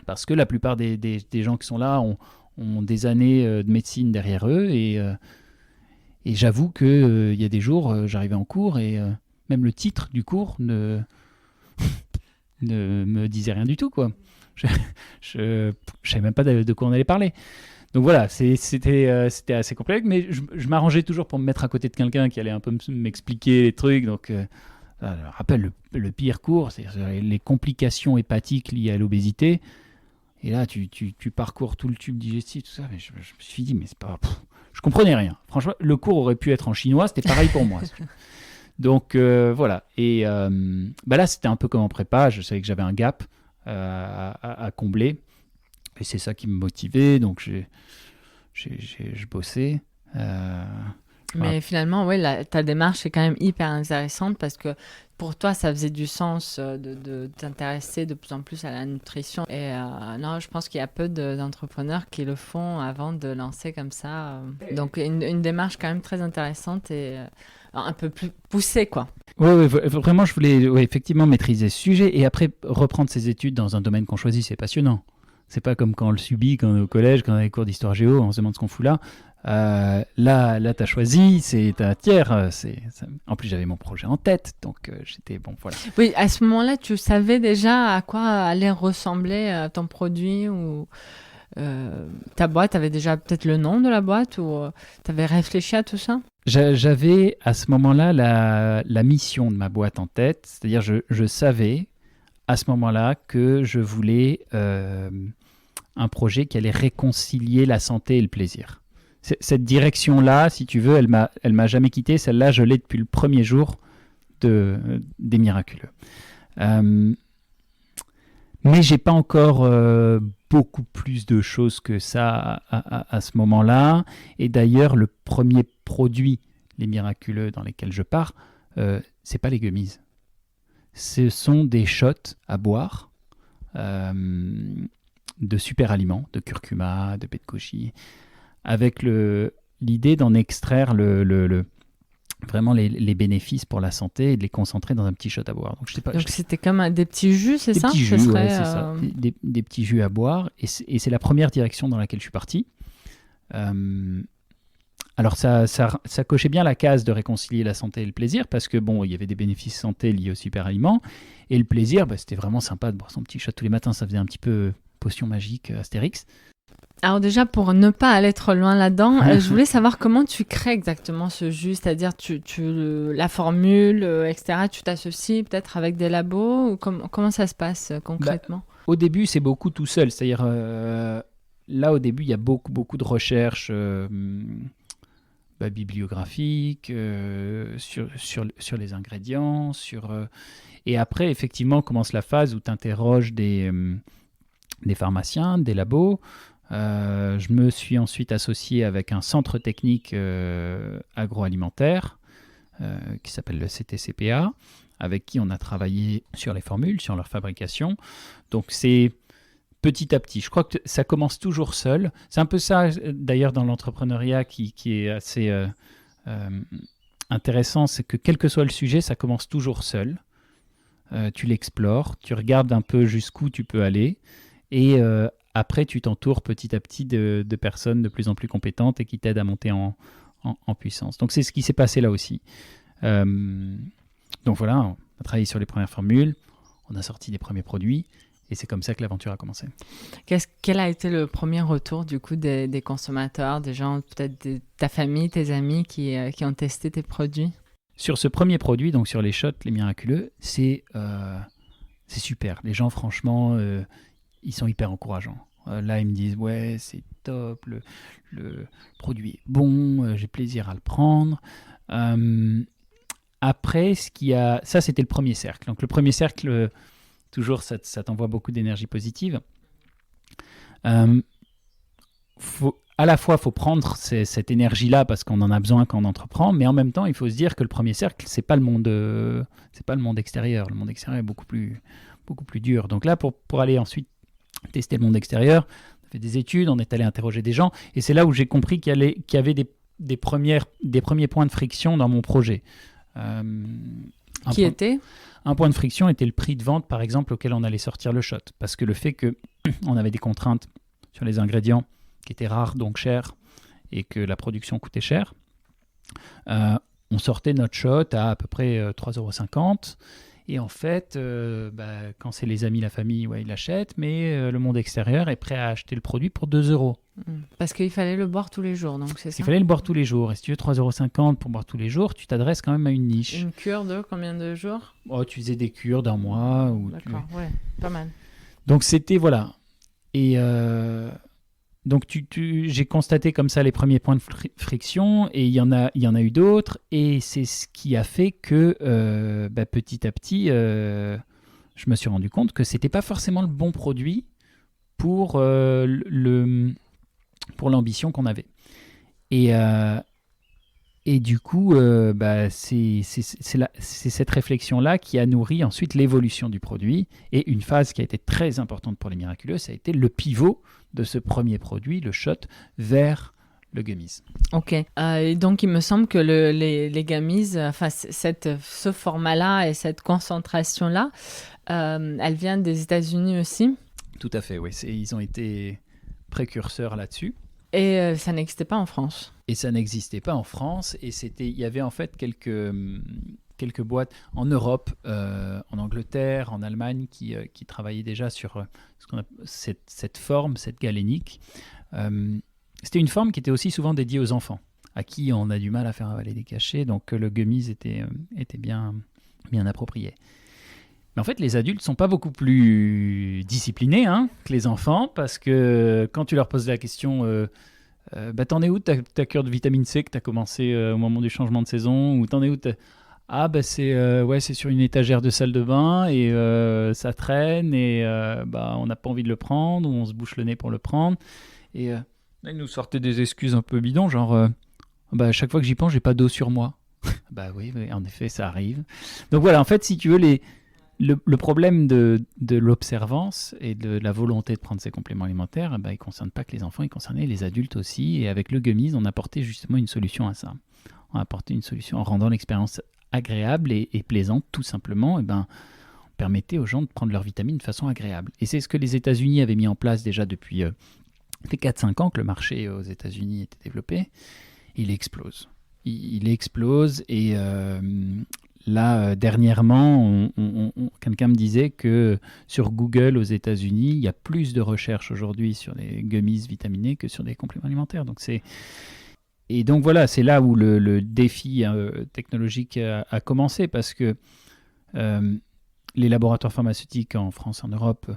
S5: parce que la plupart des gens qui sont là ont des années de médecine derrière eux et j'avoue qu'il y a des jours, j'arrivais en cours et même le titre du cours ne me disait rien du tout, quoi. Je savais même pas de quoi on allait parler. Donc voilà, c'était assez complexe, mais je m'arrangeais toujours pour me mettre à côté de quelqu'un qui allait un peu m'expliquer les trucs. Donc, je rappelle le pire cours, c'est les complications hépatiques liées à l'obésité. Et là, tu parcours tout le tube digestif, tout ça. Mais je me suis dit, mais c'est pas... je comprenais rien. Franchement, le cours aurait pu être en chinois, c'était pareil pour moi. Donc voilà. Et là, c'était un peu comme en prépa. Je savais que j'avais un gap à combler. Et c'est ça qui me motivait. Donc je bossais.
S1: Mais finalement, oui, ta démarche est quand même hyper intéressante parce que pour toi, ça faisait du sens de t'intéresser de plus en plus à la nutrition. Et non, je pense qu'il y a peu d'entrepreneurs qui le font avant de lancer comme ça. Donc, une démarche quand même très intéressante et un peu plus poussée, quoi.
S5: Oui, vraiment, je voulais effectivement maîtriser ce sujet et après reprendre ses études dans un domaine qu'on choisit, c'est passionnant. C'est pas comme quand on le subit, quand on est au collège, quand on a des cours d'histoire géo, on se demande ce qu'on fout là. Là, t'as choisi, c'est ta tiers. En plus, j'avais mon projet en tête, donc j'étais bon, voilà.
S1: Oui, à ce moment-là, tu savais déjà à quoi allait ressembler ton produit ou ta boîte. T'avais déjà peut-être le nom de la boîte ou t'avais réfléchi à tout ça?
S5: J'avais à ce moment-là la mission de ma boîte en tête, c'est-à-dire je savais à ce moment-là que je voulais un projet qui allait réconcilier la santé et le plaisir. Cette direction-là, si tu veux, elle m'a jamais quitté. Celle-là, je l'ai depuis le premier jour des Miraculeux. Mais j'ai pas encore beaucoup plus de choses que ça à ce moment-là. Et d'ailleurs, le premier produit, les Miraculeux, dans lesquels je pars, c'est pas les gummies. Ce sont des shots à boire de super aliments, de curcuma, de baie de kochi, avec l'idée d'en extraire vraiment les bénéfices pour la santé et de les concentrer dans un petit shot à boire. Donc
S1: c'était comme des petits jus, c'est ça?
S5: Des petits jus, c'est ça. Des petits jus à boire. Et c'est la première direction dans laquelle je suis parti. Alors ça cochait bien la case de réconcilier la santé et le plaisir parce que bon, il y avait des bénéfices santé liés aux super aliments et le plaisir, c'était vraiment sympa de boire son petit shot tous les matins. Ça faisait un petit peu potion magique Astérix.
S1: Alors déjà, pour ne pas aller trop loin là-dedans, je voulais savoir comment tu crées exactement ce jus, c'est-à-dire la formule, etc. Tu t'associes peut-être avec des labos ou comment ça se passe concrètement?
S5: Au début, c'est beaucoup tout seul, c'est-à-dire là au début, il y a beaucoup de recherches bibliographiques sur les ingrédients, et après effectivement commence la phase où tu interroges des pharmaciens, des labos. Je me suis ensuite associé avec un centre technique agroalimentaire qui s'appelle le CTCPA, avec qui on a travaillé sur les formules, sur leur fabrication. Donc c'est petit à petit. Je crois que ça commence toujours seul. C'est un peu ça d'ailleurs dans l'entrepreneuriat qui est assez intéressant, c'est que quel que soit le sujet, ça commence toujours seul. Tu l'explores, tu regardes un peu jusqu'où tu peux aller et après, tu t'entoures petit à petit de personnes de plus en plus compétentes et qui t'aident à monter en puissance. Donc, c'est ce qui s'est passé là aussi. Donc voilà, on a travaillé sur les premières formules, on a sorti des premiers produits et c'est comme ça que l'aventure a commencé.
S1: Quel a été le premier retour du coup des consommateurs, des gens, peut-être de ta famille, tes amis qui ont testé tes produits?
S5: Sur ce premier produit, donc sur les shots, les Miraculeux, c'est super. Les gens, franchement... ils sont hyper encourageants. Là, ils me disent, ouais, c'est top, le produit est bon, j'ai plaisir à le prendre. Après, ça, c'était le premier cercle. Donc, le premier cercle, toujours, ça t'envoie beaucoup d'énergie positive. À la fois, il faut prendre cette énergie-là parce qu'on en a besoin quand on entreprend, mais en même temps, il faut se dire que le premier cercle, c'est pas le monde extérieur. Le monde extérieur est beaucoup plus dur. Donc là, pour aller ensuite tester le monde extérieur, on a fait des études, on est allé interroger des gens, et c'est là où j'ai compris qu'il y avait des premiers points de friction dans mon projet. Un point de friction était le prix de vente, par exemple, auquel on allait sortir le shot. Parce que le fait qu'on avait des contraintes sur les ingrédients qui étaient rares, donc chers, et que la production coûtait cher, on sortait notre shot à peu près 3,50 €. Et en fait, quand c'est les amis, la famille, ouais, ils l'achètent, mais le monde extérieur est prêt à acheter le produit pour 2 €.
S1: Parce qu'il fallait le boire tous les jours, donc c'est ça.
S5: Il fallait le boire tous les jours. Et si tu veux 3,50 € pour boire tous les jours, tu t'adresses quand même à une niche.
S1: Une cure de combien de jours ?
S5: Tu faisais des cures d'1 mois.
S1: D'accord, ouais, pas mal.
S5: Donc c'était, voilà. Et donc j'ai constaté comme ça les premiers points de friction, et il y en a eu d'autres, et c'est ce qui a fait que petit à petit, je me suis rendu compte que c'était pas forcément le bon produit pour l'ambition qu'on avait. Et du coup, c'est cette réflexion-là qui a nourri ensuite l'évolution du produit. Et une phase qui a été très importante pour les Miraculeux, ça a été le pivot de ce premier produit, le shot, vers le gummies.
S1: Ok. Et donc, il me semble que les gummies, enfin, ce format-là et cette concentration-là, elle vient des États-Unis aussi.
S5: Tout à fait, oui. Ils ont été précurseurs là-dessus.
S1: Et ça n'existait pas en France.
S5: Et ça n'existait pas en France. Et il y avait en fait quelques boîtes en Europe, en Angleterre, en Allemagne, qui travaillaient déjà sur cette forme, cette galénique. C'était une forme qui était aussi souvent dédiée aux enfants, à qui on a du mal à faire avaler des cachets. Donc le gummies était bien approprié. Mais en fait, les adultes ne sont pas beaucoup plus disciplinés que les enfants, parce que quand tu leur poses la question t'en es où ta cure de vitamine C que tu as commencé au moment du changement de saison, ou t'en es où c'est sur une étagère de salle de bain, et ça traîne, et on n'a pas envie de le prendre, ou on se bouche le nez pour le prendre. Et là, ils nous sortaient des excuses un peu bidons, genre à chaque fois que j'y pense, j'ai pas d'eau sur moi. Oui, en effet, ça arrive. Donc voilà, en fait, si tu veux, le problème de l'observance et de la volonté de prendre ces compléments alimentaires, il ne concerne pas que les enfants, il concernait les adultes aussi. Et avec le gummies, on apportait justement une solution à ça. On apportait une solution en rendant l'expérience agréable et plaisante, tout simplement. On permettait aux gens de prendre leurs vitamines de façon agréable. Et c'est ce que les États-Unis avaient mis en place déjà depuis 4-5 ans que le marché aux États-Unis était développé. Il explose. Il explose, et là, dernièrement, quelqu'un me disait que sur Google aux États-Unis, il y a plus de recherches aujourd'hui sur les gummies vitaminés que sur des compléments alimentaires. Et donc voilà, c'est là où le défi technologique a commencé, parce que les laboratoires pharmaceutiques en France, en Europe,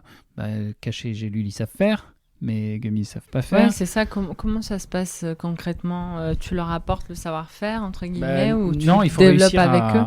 S5: cachés gélules, ils savent faire, mais gummies ne savent pas faire.
S1: Oui, c'est ça. Comment ça se passe concrètement ? Tu leur apportes le savoir-faire, entre guillemets, ou tu développes avec eux ?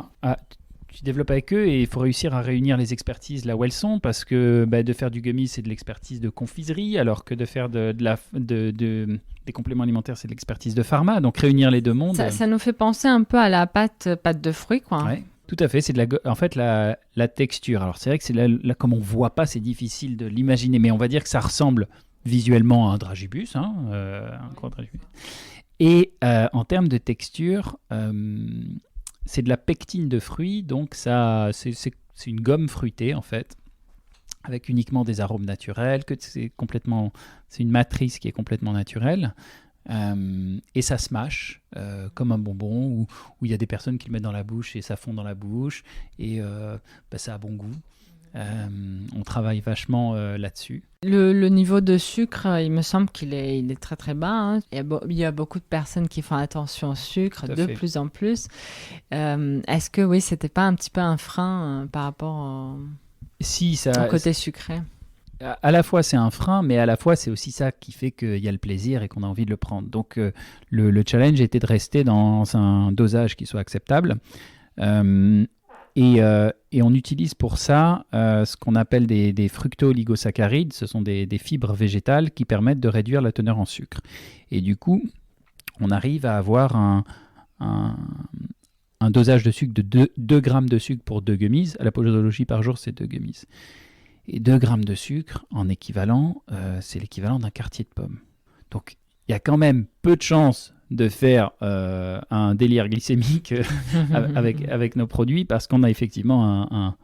S5: Tu développes avec eux, et il faut réussir à réunir les expertises là où elles sont, parce que de faire du gummies, c'est de l'expertise de confiserie, alors que de faire des compléments alimentaires, c'est de l'expertise de pharma. Donc réunir les deux mondes...
S1: Ça nous fait penser un peu à la pâte de fruits, quoi.
S5: Ouais. Tout à fait, c'est en fait la texture. Alors c'est vrai que c'est là, comme on voit pas, c'est difficile de l'imaginer, mais on va dire que ça ressemble visuellement à un dragibus, un gros dragibus. Et en termes de texture, c'est de la pectine de fruits, donc ça, c'est une gomme fruitée en fait, avec uniquement des arômes naturels, c'est une matrice qui est complètement naturelle. Et ça se mâche comme un bonbon, où il y a des personnes qui le mettent dans la bouche et ça fond dans la bouche, et ça a bon goût. On travaille vachement là-dessus.
S1: Le niveau de sucre, il me semble qu'il est très très bas. Il y a beaucoup de personnes qui font attention au sucre, plus en plus. Est-ce que oui, c'était pas un petit peu un frein par rapport au côté sucré ?
S5: à la fois c'est un frein, mais à la fois c'est aussi ça qui fait qu'il y a le plaisir et qu'on a envie de le prendre. Donc le challenge était de rester dans un dosage qui soit acceptable. Et on utilise pour ça ce qu'on appelle des fructo-oligosaccharides. Ce sont des fibres végétales qui permettent de réduire la teneur en sucre. Et du coup, on arrive à avoir un dosage de sucre de 2 grammes de sucre pour 2 gummies. À la posologie par jour, c'est 2 gummies. Et 2 grammes de sucre, en équivalent, c'est l'équivalent d'un quartier de pomme. Donc, il y a quand même peu de chances de faire un délire glycémique avec nos produits parce qu'on a effectivement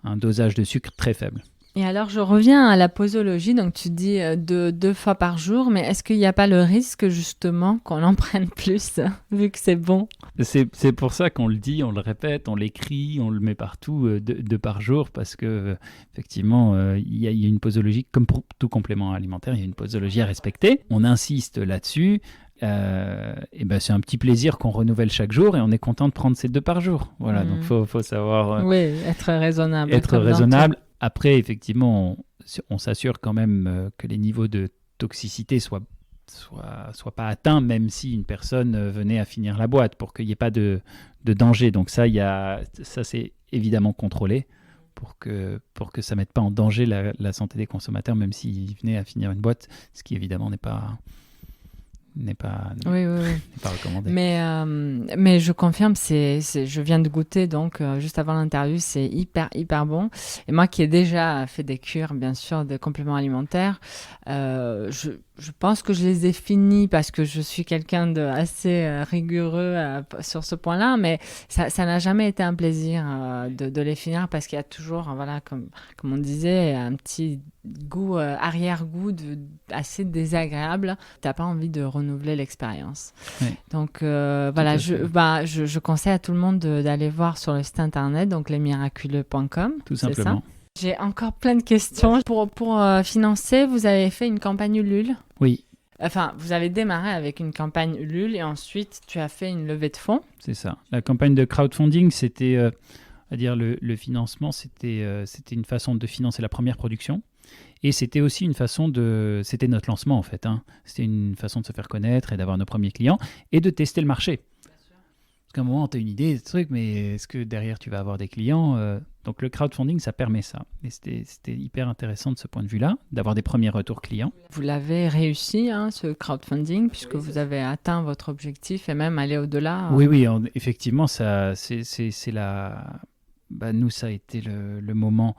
S5: un dosage de sucre très faible.
S1: Et alors, je reviens à la posologie. Donc, tu dis 2 fois par jour, mais est-ce qu'il n'y a pas le risque, justement, qu'on en prenne plus, vu que c'est bon?
S5: C'est pour ça qu'on le dit, on le répète, on l'écrit, on le met partout, 2 par jour, parce que effectivement, il y a une posologie, comme pour tout complément alimentaire, il y a une posologie à respecter. On insiste là-dessus. Et ben c'est un petit plaisir qu'on renouvelle chaque jour et on est content de prendre ces 2 par jour. Voilà, donc faut savoir
S1: oui, être raisonnable.
S5: Être raisonnable. Après, effectivement, on s'assure quand même que les niveaux de toxicité soient pas atteints, même si une personne venait à finir la boîte, pour qu'il n'y ait pas de danger. Donc ça c'est évidemment contrôlé pour que ça ne mette pas en danger la santé des consommateurs, même s'ils venaient à finir une boîte, ce qui évidemment n'est pas recommandé.
S1: Mais je confirme, je viens de goûter donc juste avant l'interview, c'est hyper bon. Et moi qui ai déjà fait des cures, bien sûr, de compléments alimentaires, je pense que je les ai finis parce que je suis quelqu'un de assez rigoureux sur ce point-là, mais ça n'a jamais été un plaisir de les finir parce qu'il y a toujours, voilà, comme on disait, un petit goût, arrière-goût assez désagréable. Tu n'as pas envie de renouveler l'expérience.
S5: Oui.
S1: Donc voilà, je conseille à tout le monde d'aller voir sur le site internet, donc lesmiraculeux.com.
S5: Tout simplement.
S1: J'ai encore plein de questions. Pour financer, vous avez fait une campagne Ulule?
S5: Oui.
S1: Enfin, vous avez démarré avec une campagne Ulule et ensuite tu as fait une levée de fonds.
S5: C'est ça. La campagne de crowdfunding, c'était, à dire le financement, c'était une façon de financer la première production. Et c'était aussi une façon c'était notre lancement en fait. C'était une façon de se faire connaître et d'avoir nos premiers clients et de tester le marché. Parce qu'à un moment, tu as une idée, ce truc, mais est-ce que derrière tu vas avoir des clients Donc le crowdfunding, ça permet ça. Et c'était hyper intéressant de ce point de vue-là, d'avoir des premiers retours clients.
S1: Vous l'avez réussi, ce crowdfunding, puisque vous avez atteint votre objectif et même allé au-delà.
S5: Oui, effectivement, ça, c'est nous, ça a été le moment.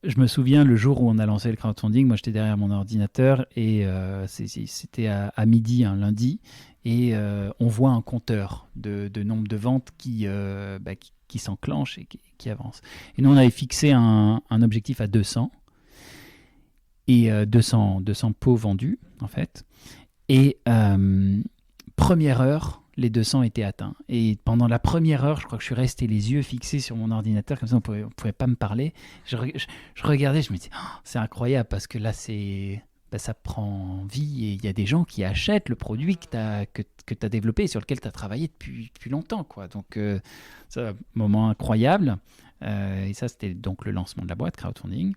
S5: Je me souviens le jour où on a lancé le crowdfunding, moi j'étais derrière mon ordinateur et c'était à midi, un lundi, et on voit un compteur de nombre de ventes qui s'enclenche et qui avance. Et nous on avait fixé un objectif à 200 et 200 pots vendus en fait. Et première heure, les 200 étaient atteints. Et pendant la première heure, je crois que je suis resté les yeux fixés sur mon ordinateur, comme ça on pouvait pas me parler. Je regardais, je me disais, c'est incroyable parce que là, ça prend vie et il y a des gens qui achètent le produit que tu as développé et sur lequel tu as travaillé depuis longtemps, quoi. Donc, c'est un moment incroyable. Et ça, c'était donc le lancement de la boîte crowdfunding.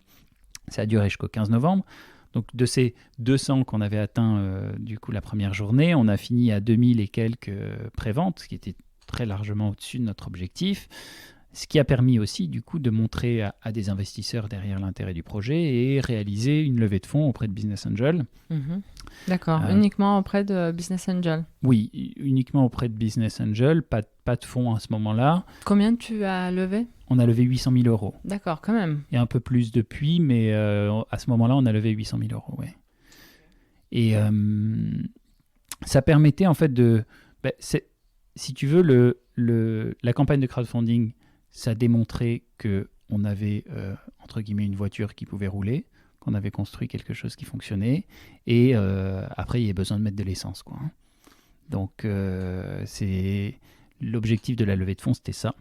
S5: Ça a duré jusqu'au 15 novembre. Donc, de ces 200 qu'on avait atteints du coup la première journée, on a fini à 2000 et quelques préventes, ce qui était très largement au-dessus de notre objectif. Ce qui a permis aussi du coup de montrer à des investisseurs derrière l'intérêt du projet et réaliser une levée de fonds auprès de Business Angel.
S1: D'accord, uniquement auprès de Business Angel? Oui,
S5: uniquement auprès de Business Angel, pas de fonds à ce moment-là.
S1: Combien tu as levé?
S5: On a levé 800 000 euros.
S1: D'accord, quand même.
S5: Et un peu plus depuis, mais à ce moment-là, on a levé 800 000 euros, oui. Et ça permettait en fait si tu veux, la campagne de crowdfunding, ça démontrait qu'on avait, entre guillemets, une voiture qui pouvait rouler, qu'on avait construit quelque chose qui fonctionnait, et après, il y avait besoin de mettre de l'essence, quoi. Donc, c'est l'objectif de la levée de fonds, c'était ça.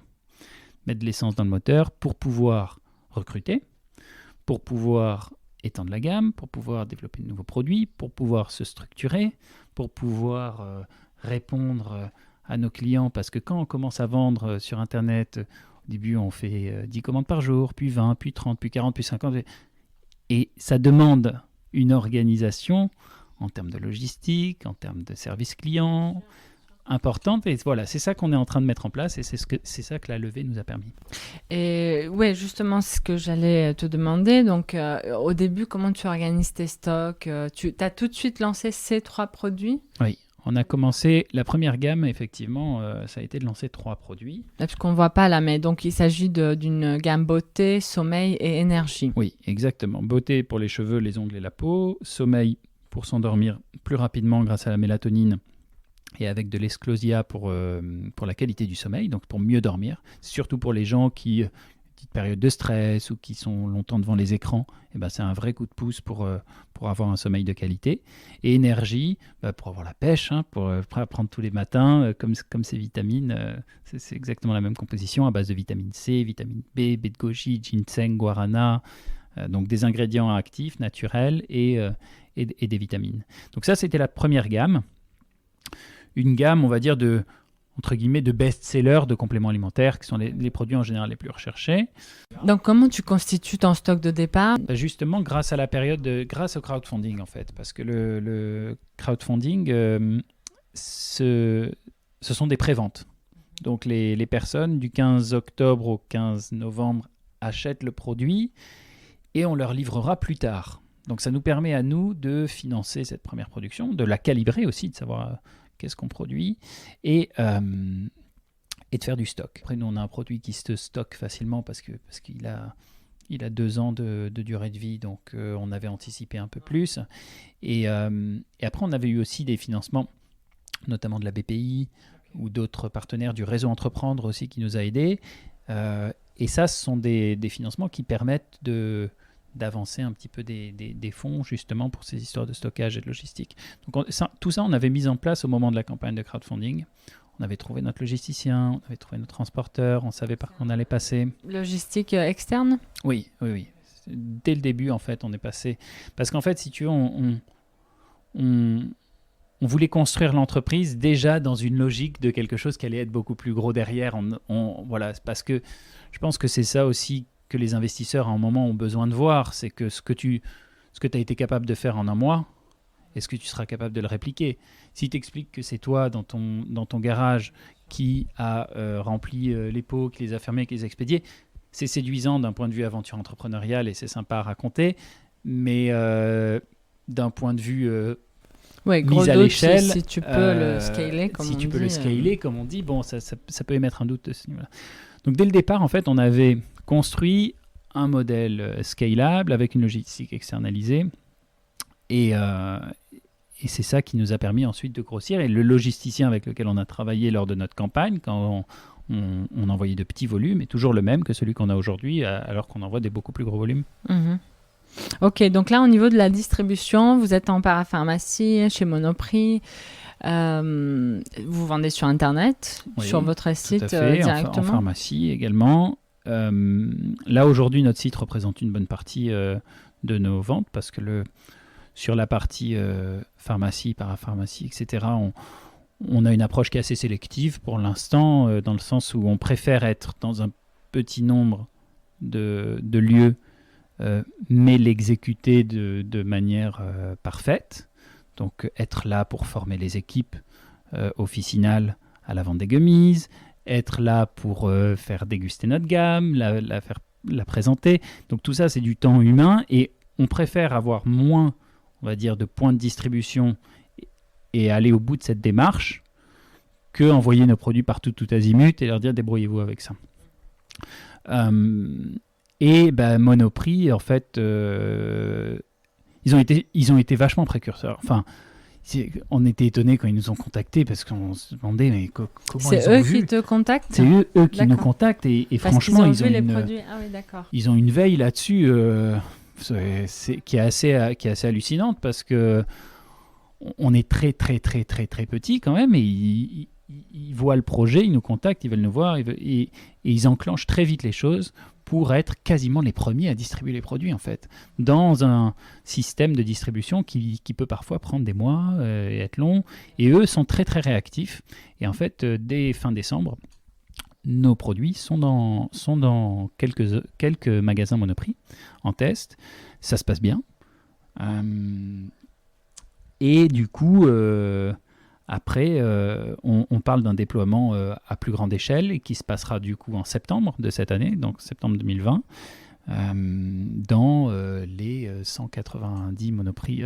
S5: Mettre de l'essence dans le moteur pour pouvoir recruter, pour pouvoir étendre la gamme, pour pouvoir développer de nouveaux produits, pour pouvoir se structurer, pour pouvoir répondre à nos clients, parce que quand on commence à vendre sur Internet, au début on fait 10 commandes par jour, puis 20, puis 30, puis 40, puis 50, Et ça demande une organisation en termes de logistique, en termes de service client, importante. Et voilà, c'est ça qu'on est en train de mettre en place et c'est ça que la levée nous a permis.
S1: Et ouais, justement, c'est ce que j'allais te demander. Donc, au début, comment tu organises tes stocks? Tu as tout de suite lancé ces 3 produits?
S5: Oui, on a commencé la première gamme, effectivement, ça a été de lancer 3 produits.
S1: Parce qu'on ne voit pas là, mais donc il s'agit d'une gamme beauté, sommeil et énergie.
S5: Oui, exactement. Beauté pour les cheveux, les ongles et la peau. Sommeil pour s'endormir plus rapidement grâce à la mélatonine et avec de l'esclosia pour la qualité du sommeil, donc pour mieux dormir. Surtout pour les gens qui, petite période de stress ou qui sont longtemps devant les écrans, et ben c'est un vrai coup de pouce pour avoir un sommeil de qualité. Et énergie, pour avoir la pêche, pour prendre tous les matins, comme ces vitamines, c'est exactement la même composition à base de vitamine C, vitamine B, baie de goji, ginseng, guarana, donc des ingrédients actifs, naturels et des vitamines. Donc ça, c'était la première gamme. Une gamme, on va dire, entre guillemets, de best-sellers de compléments alimentaires, qui sont les produits en général les plus recherchés.
S1: Donc, comment tu constitues ton stock de départ?
S5: Justement, grâce au crowdfunding, en fait. Parce que le crowdfunding, ce sont des préventes. Donc, les personnes, du 15 octobre au 15 novembre, achètent le produit et on leur livrera plus tard. Donc, ça nous permet à nous de financer cette première production, de la calibrer aussi, de savoir qu'est-ce qu'on produit et de faire du stock. Après, nous, on a un produit qui se stocke facilement parce qu'il a 2 ans de durée de vie, donc on avait anticipé un peu plus. Et après, on avait eu aussi des financements, notamment de la BPI ou d'autres partenaires du réseau Entreprendre aussi qui nous a aidés. Et ça, ce sont des financements qui permettent d'avancer un petit peu des fonds justement pour ces histoires de stockage et de logistique. Donc tout ça, on avait mis en place au moment de la campagne de crowdfunding. On avait trouvé notre logisticien, on avait trouvé notre transporteur, on savait par quoi on allait passer.
S1: Logistique externe?
S5: Oui. Dès le début, en fait, on est passé... Parce qu'en fait, si tu veux, on voulait construire l'entreprise déjà dans une logique de quelque chose qui allait être beaucoup plus gros derrière. Voilà, parce que je pense que c'est ça aussi que les investisseurs à un moment ont besoin de voir, c'est que ce que tu as été capable de faire en un mois, est-ce que tu seras capable de le répliquer? Si tu expliques que c'est toi dans ton garage qui a rempli les pots, qui les a fermés, qui les a expédiés, c'est séduisant d'un point de vue aventure entrepreneuriale et c'est sympa à raconter, mais d'un point de vue mise à l'échelle,
S1: si tu peux le scaler, comme on dit.
S5: Si tu peux le scaler, comme on dit, bon, ça peut émettre un doute de ce niveau-là. Donc dès le départ, en fait, on avait construit un modèle scalable avec une logistique externalisée et c'est ça qui nous a permis ensuite de grossir. Et le logisticien avec lequel on a travaillé lors de notre campagne, quand on envoyait de petits volumes, est toujours le même que celui qu'on a aujourd'hui, alors qu'on envoie des beaucoup plus gros volumes.
S1: Mmh. Ok, donc là, au niveau de la distribution, vous êtes en parapharmacie, chez Monoprix. Vous vendez sur Internet, sur votre site directement?
S5: En pharmacie également. Là, aujourd'hui, notre site représente une bonne partie de nos ventes parce que sur la partie pharmacie, parapharmacie, etc., on a une approche qui est assez sélective pour l'instant, dans le sens où on préfère être dans un petit nombre de lieux, mais l'exécuter de manière parfaite. Donc, être là pour former les équipes officinales à la vente des gummies, être là pour faire déguster notre gamme, la présenter. Donc, tout ça, c'est du temps humain et on préfère avoir moins, on va dire, de points de distribution et aller au bout de cette démarche que envoyer nos produits partout, tout azimut et leur dire débrouillez-vous avec ça. Monoprix, en fait, ils ont été vachement précurseurs. Enfin, on était étonnés quand ils nous ont contactés parce qu'on se demandait mais comment
S1: c'est
S5: ils ont
S1: eux
S5: vu.
S1: qui te contactent?
S5: C'est eux qui nous contactent et franchement ils ont une veille là-dessus qui est assez hallucinante parce que on est très très très très très petit quand même et ils voient le projet, ils nous contactent, ils veulent nous voir et ils enclenchent très vite les choses pour être quasiment les premiers à distribuer les produits en fait, dans un système de distribution qui peut parfois prendre des mois et être long. Et eux sont très très réactifs. Et en fait, dès fin décembre, nos produits sont dans quelques magasins Monoprix en test. Ça se passe bien. Et du coup, après, on parle d'un déploiement à plus grande échelle qui se passera du coup en septembre de cette année, donc septembre 2020, dans les 190 Monoprix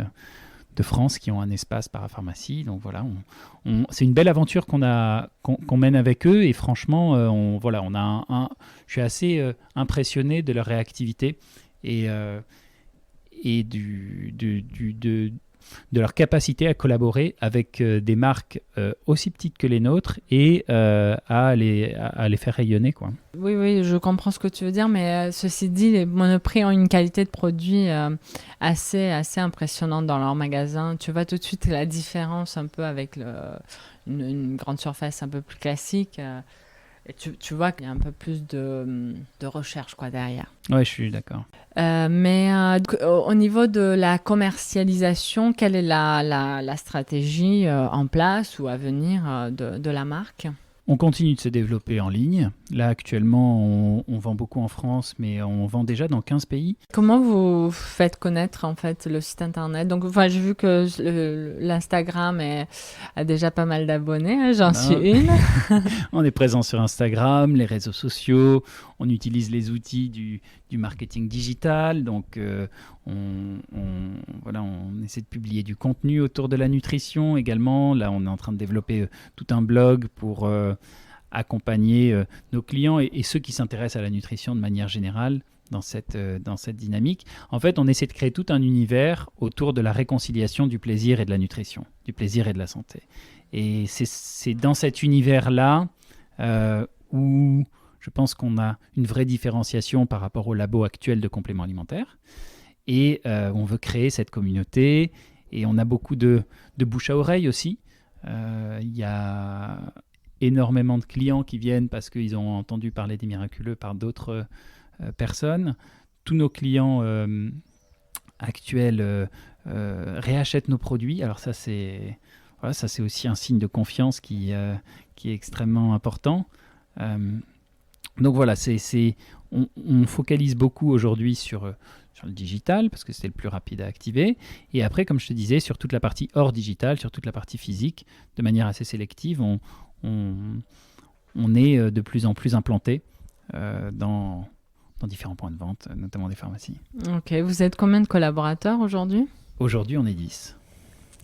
S5: de France qui ont un espace parapharmacie. Donc voilà, c'est une belle aventure qu'on mène avec eux et franchement, je suis assez impressionné de leur réactivité et de leur capacité à collaborer avec des marques aussi petites que les nôtres et à les faire rayonner, quoi.
S1: Oui, je comprends ce que tu veux dire, mais ceci dit, les Monoprix ont une qualité de produit assez impressionnante dans leur magasin. Tu vois tout de suite la différence un peu avec une grande surface un peu plus classique. Et tu vois qu'il y a un peu plus de recherche quoi, derrière.
S5: Oui, je suis d'accord.
S1: Mais au niveau de la commercialisation, quelle est la stratégie en place ou à venir de la marque ?
S5: On continue de se développer en ligne. Là, actuellement, on vend beaucoup en France, mais on vend déjà dans 15 pays.
S1: Comment vous faites connaître en fait le site internet ? Donc, j'ai vu que l'Instagram a déjà pas mal d'abonnés, hein, j'en suis une.
S5: On est présent sur Instagram, les réseaux sociaux, on utilise les outils du marketing digital. Donc, on essaie de publier du contenu autour de la nutrition également. Là, on est en train de développer tout un blog pour accompagner nos clients et ceux qui s'intéressent à la nutrition de manière générale dans cette dynamique. En fait, on essaie de créer tout un univers autour de la réconciliation du plaisir et de la nutrition, du plaisir et de la santé. Et c'est dans cet univers-là où je pense qu'on a une vraie différenciation par rapport au labo actuel de compléments alimentaires. Et on veut créer cette communauté et on a beaucoup de bouche à oreille aussi. Il y a énormément de clients qui viennent parce qu'ils ont entendu parler des Miraculeux par d'autres personnes. Tous nos clients actuels réachètent nos produits. Alors ça c'est aussi un signe de confiance qui est extrêmement important. Donc voilà, on focalise beaucoup aujourd'hui sur le digital, parce que c'est le plus rapide à activer. Et après, comme je te disais, sur toute la partie hors digital, sur toute la partie physique, de manière assez sélective, on est de plus en plus implanté dans différents points de vente, notamment des pharmacies.
S1: Ok, vous êtes combien de collaborateurs aujourd'hui ?
S5: Aujourd'hui, on est 10.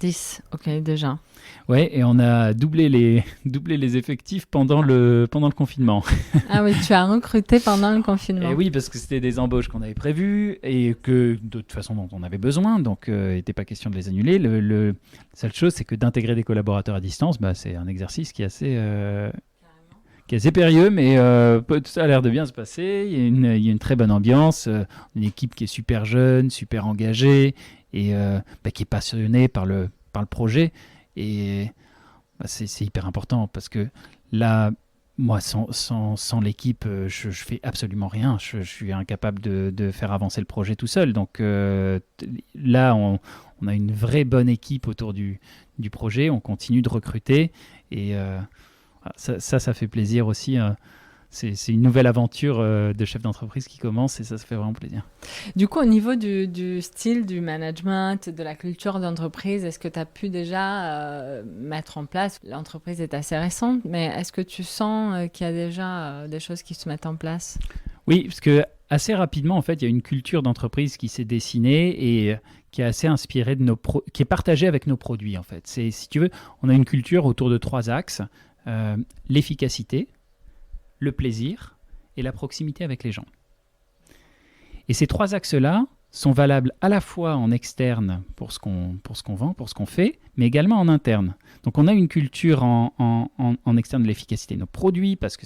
S1: 10, ok, déjà.
S5: Ouais, et on a doublé les effectifs pendant le confinement.
S1: Ah oui, tu as recruté pendant le confinement.
S5: Et oui, parce que c'était des embauches qu'on avait prévues et que de toute façon dont on avait besoin, donc il n'était pas question de les annuler. La seule chose, c'est que d'intégrer des collaborateurs à distance, c'est un exercice qui est assez périlleux, mais ça a l'air de bien se passer. Il y a une très bonne ambiance, une équipe qui est super jeune, super engagée et qui est passionnée par le projet. Et c'est hyper important parce que là, moi, sans l'équipe, je fais absolument rien. Je suis incapable de faire avancer le projet tout seul. Donc là, on a une vraie bonne équipe autour du projet. On continue de recruter et ça fait plaisir aussi. C'est une nouvelle aventure de chef d'entreprise qui commence et ça fait vraiment plaisir.
S1: Du coup, au niveau du style, du management, de la culture d'entreprise, est-ce que tu as pu déjà mettre en place, l'entreprise est assez récente, mais est-ce que tu sens qu'il y a déjà des choses qui se mettent en place ?
S5: Oui, parce que assez rapidement, en fait, il y a une culture d'entreprise qui s'est dessinée et qui est assez inspirée qui est partagée avec nos produits, en fait. Si tu veux, on a une culture autour de 3 axes. L'efficacité, le plaisir et la proximité avec les gens. Et ces 3 axes-là sont valables à la fois en externe pour ce qu'on vend, pour ce qu'on fait, mais également en interne. Donc on a une culture en externe de l'efficacité de nos produits, parce que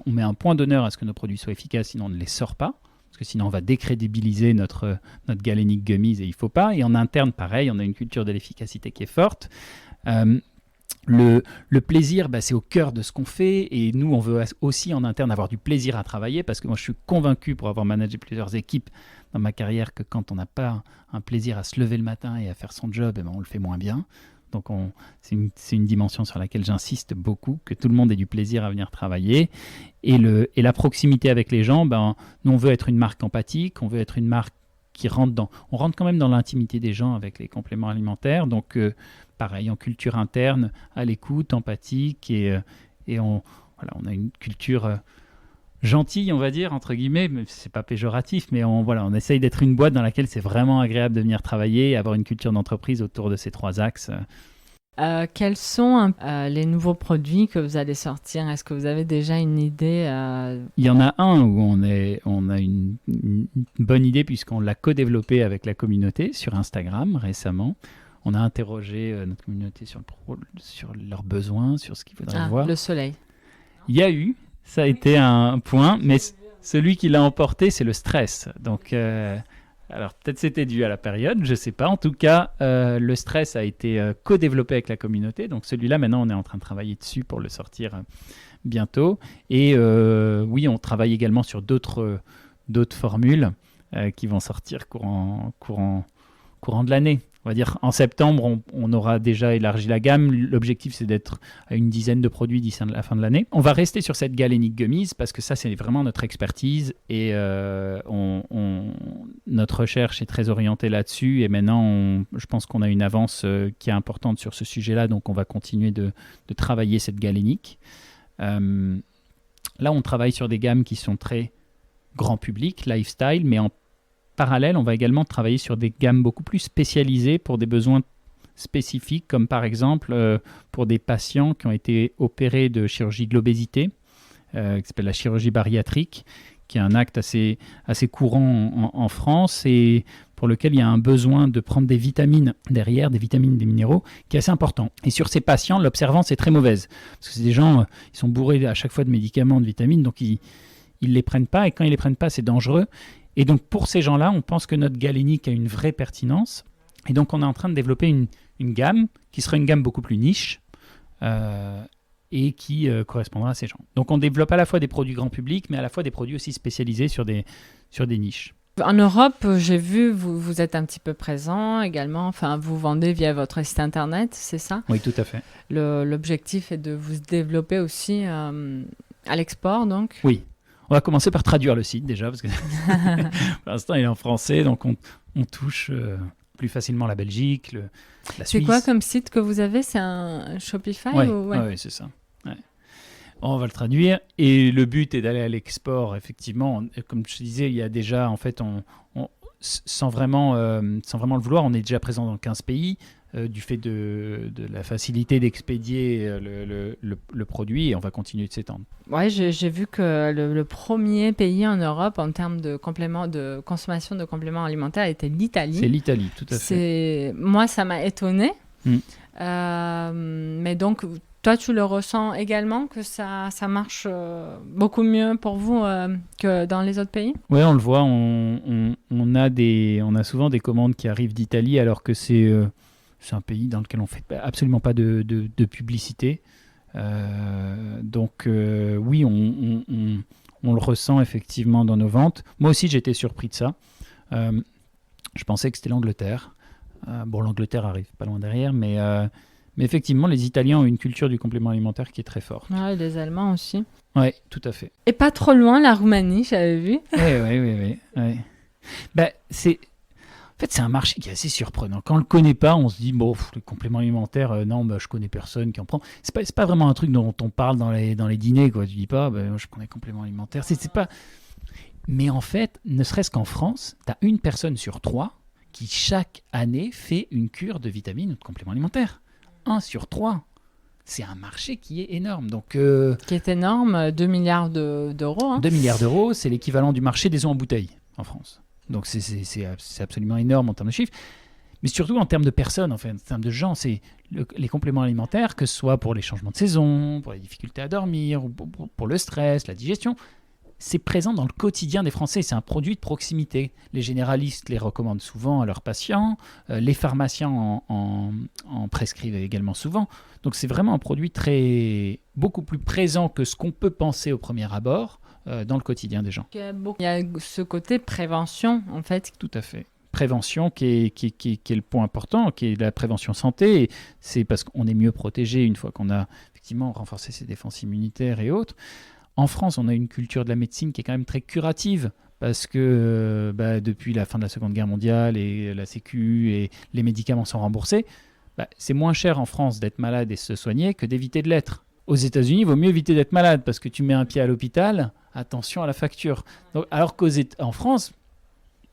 S5: on met un point d'honneur à ce que nos produits soient efficaces, sinon on ne les sort pas, parce que sinon on va décrédibiliser notre galénique gummies et il ne faut pas. Et en interne, pareil, on a une culture de l'efficacité qui est forte. Le plaisir, c'est au cœur de ce qu'on fait et nous, on veut aussi en interne avoir du plaisir à travailler parce que moi, je suis convaincu pour avoir managé plusieurs équipes dans ma carrière que quand on n'a pas un plaisir à se lever le matin et à faire son job, on le fait moins bien. Donc c'est une dimension sur laquelle j'insiste beaucoup, que tout le monde ait du plaisir à venir travailler. Et la proximité avec les gens, nous on veut être une marque empathique, on veut être une marque qui on rentre quand même dans l'intimité des gens avec les compléments alimentaires. Donc pareil, en culture interne, à l'écoute, empathique, et on a une culture gentille, on va dire, entre guillemets, mais c'est pas péjoratif, mais on essaye d'être une boîte dans laquelle c'est vraiment agréable de venir travailler et avoir une culture d'entreprise autour de ces 3 axes.
S1: Quels sont les nouveaux produits que vous allez sortir? Est-ce que vous avez déjà une idée?
S5: Il y en a un où on a une bonne idée puisqu'on l'a co-développé avec la communauté sur Instagram récemment. On a interrogé notre communauté sur leurs besoins, sur ce qu'ils voudraient voir.
S1: Le soleil.
S5: Ça a été un point, mais celui qui l'a emporté, c'est le stress. Donc, alors peut-être c'était dû à la période, je ne sais pas. En tout cas, le stress a été co-développé avec la communauté. Donc celui-là, maintenant, on est en train de travailler dessus pour le sortir bientôt. Et oui, on travaille également sur d'autres formules qui vont sortir courant de l'année. On va dire en septembre, on aura déjà élargi la gamme. L'objectif, c'est d'être à une dizaine de produits d'ici la fin de l'année. On va rester sur cette galénique gummies parce que ça, c'est vraiment notre expertise et notre recherche est très orientée là-dessus. Et maintenant, je pense qu'on a une avance qui est importante sur ce sujet-là. Donc, on va continuer de travailler cette galénique. Là, on travaille sur des gammes qui sont très grand public, lifestyle, mais en parallèle, on va également travailler sur des gammes beaucoup plus spécialisées pour des besoins spécifiques, comme par exemple pour des patients qui ont été opérés de chirurgie de l'obésité, qui s'appelle la chirurgie bariatrique, qui est un acte assez courant en France et pour lequel il y a un besoin de prendre des vitamines derrière, des vitamines, des minéraux, qui est assez important. Et sur ces patients, l'observance est très mauvaise, parce que c'est des gens, ils sont bourrés à chaque fois de médicaments, de vitamines, donc ils ne les prennent pas, et quand ils ne les prennent pas, c'est dangereux. Et donc, pour ces gens-là, on pense que notre galénique a une vraie pertinence. Et donc, on est en train de développer une gamme qui sera une gamme beaucoup plus niche et qui correspondra à ces gens. Donc, on développe à la fois des produits grand public, mais à la fois des produits aussi spécialisés sur des niches.
S1: En Europe, j'ai vu, vous êtes un petit peu présent également. Enfin, vous vendez via votre site internet, c'est ça?
S5: Oui, tout à fait.
S1: L'objectif est de vous développer aussi à l'export, donc?
S5: Oui. On va commencer par traduire le site déjà, parce que pour l'instant il est en français, donc on touche plus facilement la Belgique, la Suisse.
S1: C'est quoi comme site que vous avez? C'est un Shopify?
S5: Oui, c'est ça. Ouais. On va le traduire et le but est d'aller à l'export, effectivement. Comme je te disais, il y a déjà, en fait, sans vraiment le vouloir, on est déjà présent dans 15 pays. Du fait de la facilité d'expédier le produit et on va continuer de s'étendre.
S1: Oui, j'ai vu que le premier pays en Europe en termes de consommation de compléments alimentaires était l'Italie.
S5: C'est l'Italie, tout à fait.
S1: Moi, ça m'a étonnée. Mais donc, toi, tu le ressens également que ça marche beaucoup mieux pour vous que dans les autres pays? Oui,
S5: on le voit. On a souvent des commandes qui arrivent d'Italie alors que c'est un pays dans lequel on ne fait absolument pas de publicité. Donc oui, on le ressent effectivement dans nos ventes. Moi aussi, j'étais surpris de ça. Je pensais que c'était l'Angleterre. L'Angleterre arrive pas loin derrière, mais effectivement, les Italiens ont une culture du complément alimentaire qui est très forte.
S1: Ouais, les Allemands aussi.
S5: Oui, tout à fait.
S1: Et pas trop loin, la Roumanie, j'avais vu.
S5: Oui. En fait, c'est un marché qui est assez surprenant. Quand on ne le connaît pas, on se dit, les compléments alimentaires, non, je ne connais personne qui en prend. C'est pas vraiment un truc dont on parle dans les dîners, quoi. Tu dis pas, je prends des compléments alimentaires. C'est pas... Mais en fait, ne serait-ce qu'en France, tu as une personne sur 3 qui, chaque année, fait une cure de vitamines ou de compléments alimentaires. 1 sur 3. C'est un marché qui est énorme. Donc,
S1: qui est énorme, 2 milliards d'euros. Hein.
S5: 2 milliards d'euros, c'est l'équivalent du marché des eaux en bouteille en France. Donc c'est absolument énorme en termes de chiffres, mais surtout en termes de personnes, en fait, en termes de gens, c'est les compléments alimentaires, que ce soit pour les changements de saison, pour les difficultés à dormir, ou pour le stress, la digestion, c'est présent dans le quotidien des Français, c'est un produit de proximité. Les généralistes les recommandent souvent à leurs patients, les pharmaciens en prescrivent également souvent, donc c'est vraiment un produit beaucoup plus présent que ce qu'on peut penser au premier abord, dans le quotidien des gens.
S1: Il y a ce côté prévention, en fait.
S5: Tout à fait. prévention qui est le point important, qui est la prévention santé. Et c'est parce qu'on est mieux protégé une fois qu'on a effectivement renforcé ses défenses immunitaires et autres. En France, on a une culture de la médecine qui est quand même très curative parce que depuis la fin de la Seconde Guerre mondiale et la Sécu et les médicaments sont remboursés, c'est moins cher en France d'être malade et se soigner que d'éviter de l'être. Aux États-Unis, il vaut mieux éviter d'être malade parce que tu mets un pied à l'hôpital, attention à la facture. Donc, alors qu'en France,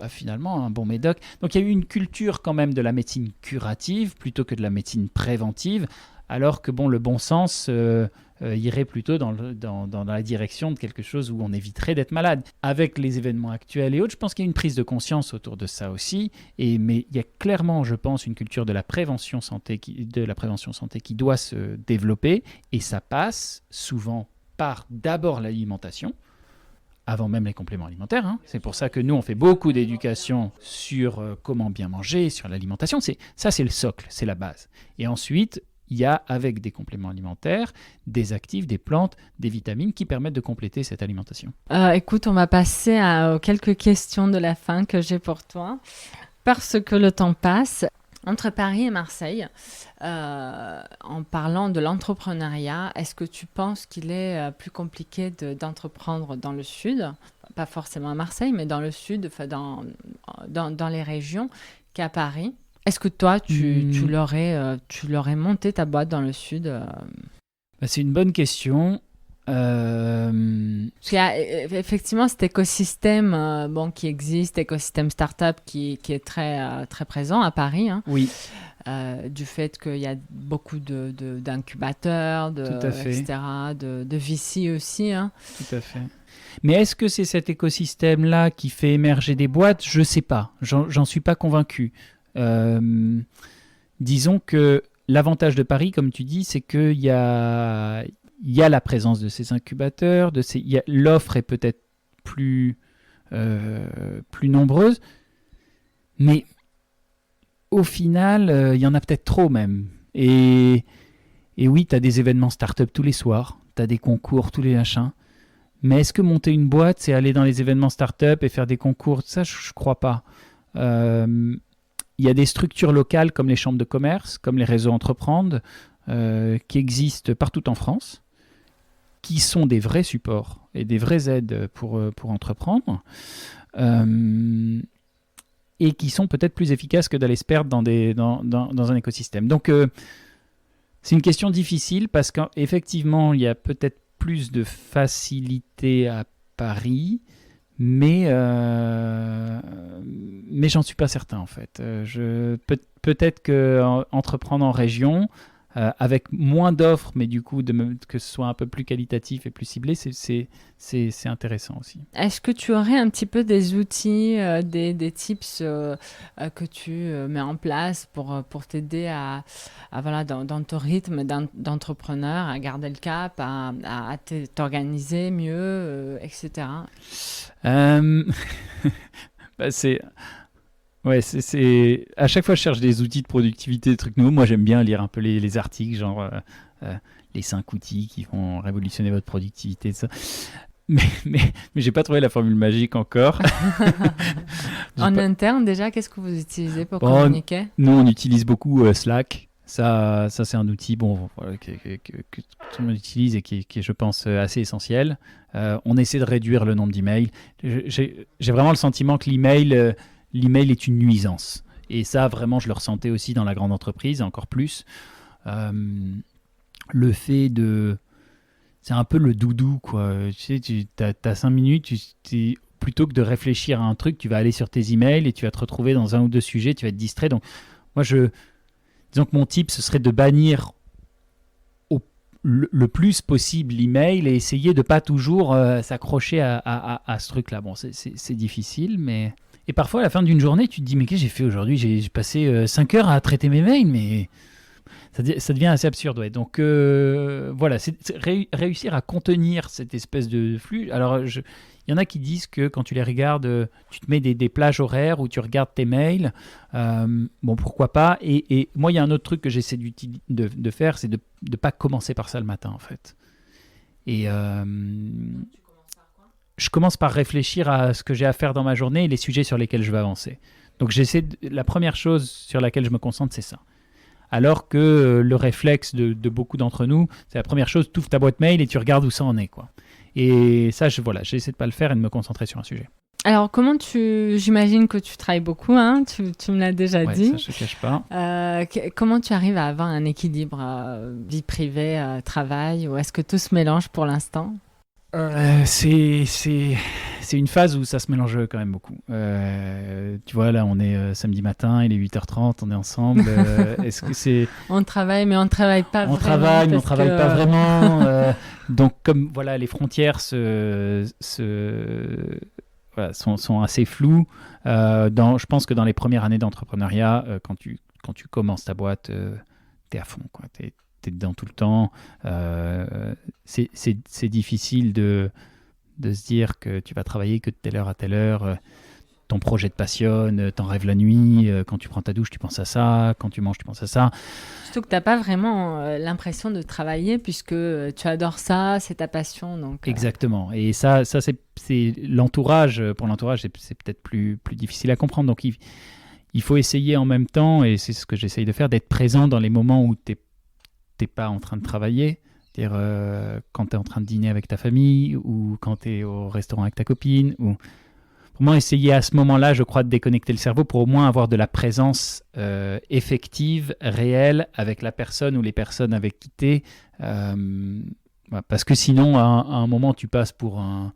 S5: finalement, un bon médoc. Donc il y a eu une culture quand même de la médecine curative plutôt que de la médecine préventive, alors que le bon sens irait plutôt dans la direction de quelque chose où on éviterait d'être malade. Avec les événements actuels et autres, je pense qu'il y a une prise de conscience autour de ça aussi. Mais il y a clairement, je pense, une culture de la prévention santé qui doit se développer. Et ça passe souvent par d'abord l'alimentation, avant même les compléments alimentaires. C'est pour ça que nous, on fait beaucoup d'éducation sur comment bien manger, sur l'alimentation. C'est le socle, c'est la base. Et ensuite, il y a, avec des compléments alimentaires, des actifs, des plantes, des vitamines qui permettent de compléter cette alimentation.
S1: Écoute, on va passer aux quelques questions de la fin que j'ai pour toi. Parce que le temps passe, entre Paris et Marseille, en parlant de l'entrepreneuriat, est-ce que tu penses qu'il est plus compliqué d'entreprendre dans le sud, pas forcément à Marseille, mais dans le sud, dans les régions, qu'à Paris? Est-ce que toi, tu l'aurais monté ta boîte dans le sud
S5: C'est une bonne question.
S1: Parce qu'il y a effectivement cet écosystème qui existe, écosystème start-up qui est très, très présent à Paris.
S5: Oui.
S1: Du fait qu'il y a beaucoup d'incubateurs, etc., de VC aussi.
S5: Tout à fait. Mais est-ce que c'est cet écosystème-là qui fait émerger des boîtes ? Je ne sais pas. J'en suis pas convaincu. Disons que l'avantage de Paris, comme tu dis, c'est qu'il y a la présence de ces incubateurs, l'offre est peut-être plus nombreuse, mais au final, il y en a peut-être trop même. Et oui, tu as des événements start-up tous les soirs, tu as des concours tous les machins, mais est-ce que monter une boîte, c'est aller dans les événements start-up et faire des concours ? Ça, je crois pas. Il y a des structures locales comme les chambres de commerce, comme les réseaux Entreprendre, qui existent partout en France, qui sont des vrais supports et des vraies aides pour entreprendre, et qui sont peut-être plus efficaces que d'aller se perdre dans un écosystème. Donc, c'est une question difficile parce qu'effectivement, il y a peut-être plus de facilité à Paris, mais j'en suis pas certain en fait. Peut-être qu'entreprendre en région, avec moins d'offres, mais du coup que ce soit un peu plus qualitatif et plus ciblé, c'est intéressant aussi.
S1: Est-ce que tu aurais un petit peu des outils, des tips que tu mets en place pour t'aider à dans ton rythme d'entrepreneur, à garder le cap, à t'organiser mieux, etc.
S5: C'est à chaque fois je cherche des outils de productivité, des trucs nouveaux. Moi j'aime bien lire un peu les articles, genre les 5 outils qui vont révolutionner votre productivité, ça. Mais j'ai pas trouvé la formule magique encore.
S1: Interne déjà, qu'est-ce que vous utilisez pour communiquer ?
S5: Nous on utilise beaucoup Slack. Ça c'est un outil que tout le monde utilise et qui est, je pense, assez essentiel. On essaie de réduire le nombre d'emails. J'ai vraiment le sentiment que l'email est une nuisance. Et ça, vraiment, je le ressentais aussi dans la grande entreprise, encore plus. Le fait de... C'est un peu le doudou, quoi. Tu sais, t'as 5 minutes, plutôt que de réfléchir à un truc, tu vas aller sur tes emails et tu vas te retrouver dans un ou deux sujets, tu vas être distrait. Donc, moi, disons que mon tip, ce serait de bannir le plus possible l'email et essayer de ne pas toujours s'accrocher à ce truc-là. Bon, c'est difficile, mais... Et parfois, à la fin d'une journée, tu te dis, mais qu'est-ce que j'ai fait aujourd'hui ? J'ai passé 5 heures à traiter mes mails, mais ça devient assez absurde. Ouais. Donc, voilà, c'est réussir à contenir cette espèce de flux. Alors, il y en a qui disent que quand tu les regardes, tu te mets des plages horaires où tu regardes tes mails. Bon, pourquoi pas. Et moi, il y a un autre truc que j'essaie de faire, c'est de ne pas commencer par ça le matin, en fait. Et... je commence par réfléchir à ce que j'ai à faire dans ma journée et les sujets sur lesquels je vais avancer. Donc la première chose sur laquelle je me concentre, c'est ça. Alors que le réflexe de beaucoup d'entre nous, c'est la première chose, tu ouvres ta boîte mail et tu regardes où ça en est, quoi. Et ça, j'essaie de pas le faire et de me concentrer sur un sujet.
S1: Alors, j'imagine que tu travailles beaucoup, hein, tu me l'as déjà dit.
S5: Ça, je ne cache pas.
S1: Comment tu arrives à avoir un équilibre vie privée, travail, ou est-ce que tout se mélange pour l'instant ?
S5: C'est une phase où ça se mélange quand même beaucoup. Tu vois, là, on est samedi matin, il est 8h30, on est ensemble. Est-ce que c'est...
S1: On travaille, mais on ne travaille pas vraiment.
S5: On travaille, mais on ne travaille pas vraiment. Donc, comme voilà, les frontières sont assez floues. Je pense que dans les premières années d'entrepreneuriat, quand tu commences ta boîte, tu es à fond, quoi. T'es dedans tout le temps. C'est difficile de se dire que tu vas travailler que de telle heure à telle heure. Ton projet te passionne, t'en rêves la nuit. Quand tu prends ta douche, tu penses à ça. Quand tu manges, tu penses à ça.
S1: Surtout que tu n'as pas vraiment l'impression de travailler puisque tu adores ça, c'est ta passion. Donc,
S5: Exactement. Et ça c'est l'entourage. Pour l'entourage, c'est peut-être plus difficile à comprendre. Donc, il faut essayer en même temps, et c'est ce que j'essaye de faire, d'être présent dans les moments où t'es pas en train de travailler, c'est-à-dire quand tu es en train de dîner avec ta famille ou quand tu es au restaurant avec ta copine. Ou... Pour moi, essayer à ce moment-là, je crois, de déconnecter le cerveau pour au moins avoir de la présence effective, réelle, avec la personne ou les personnes avec qui tu es. Parce que sinon, à un moment, tu passes pour un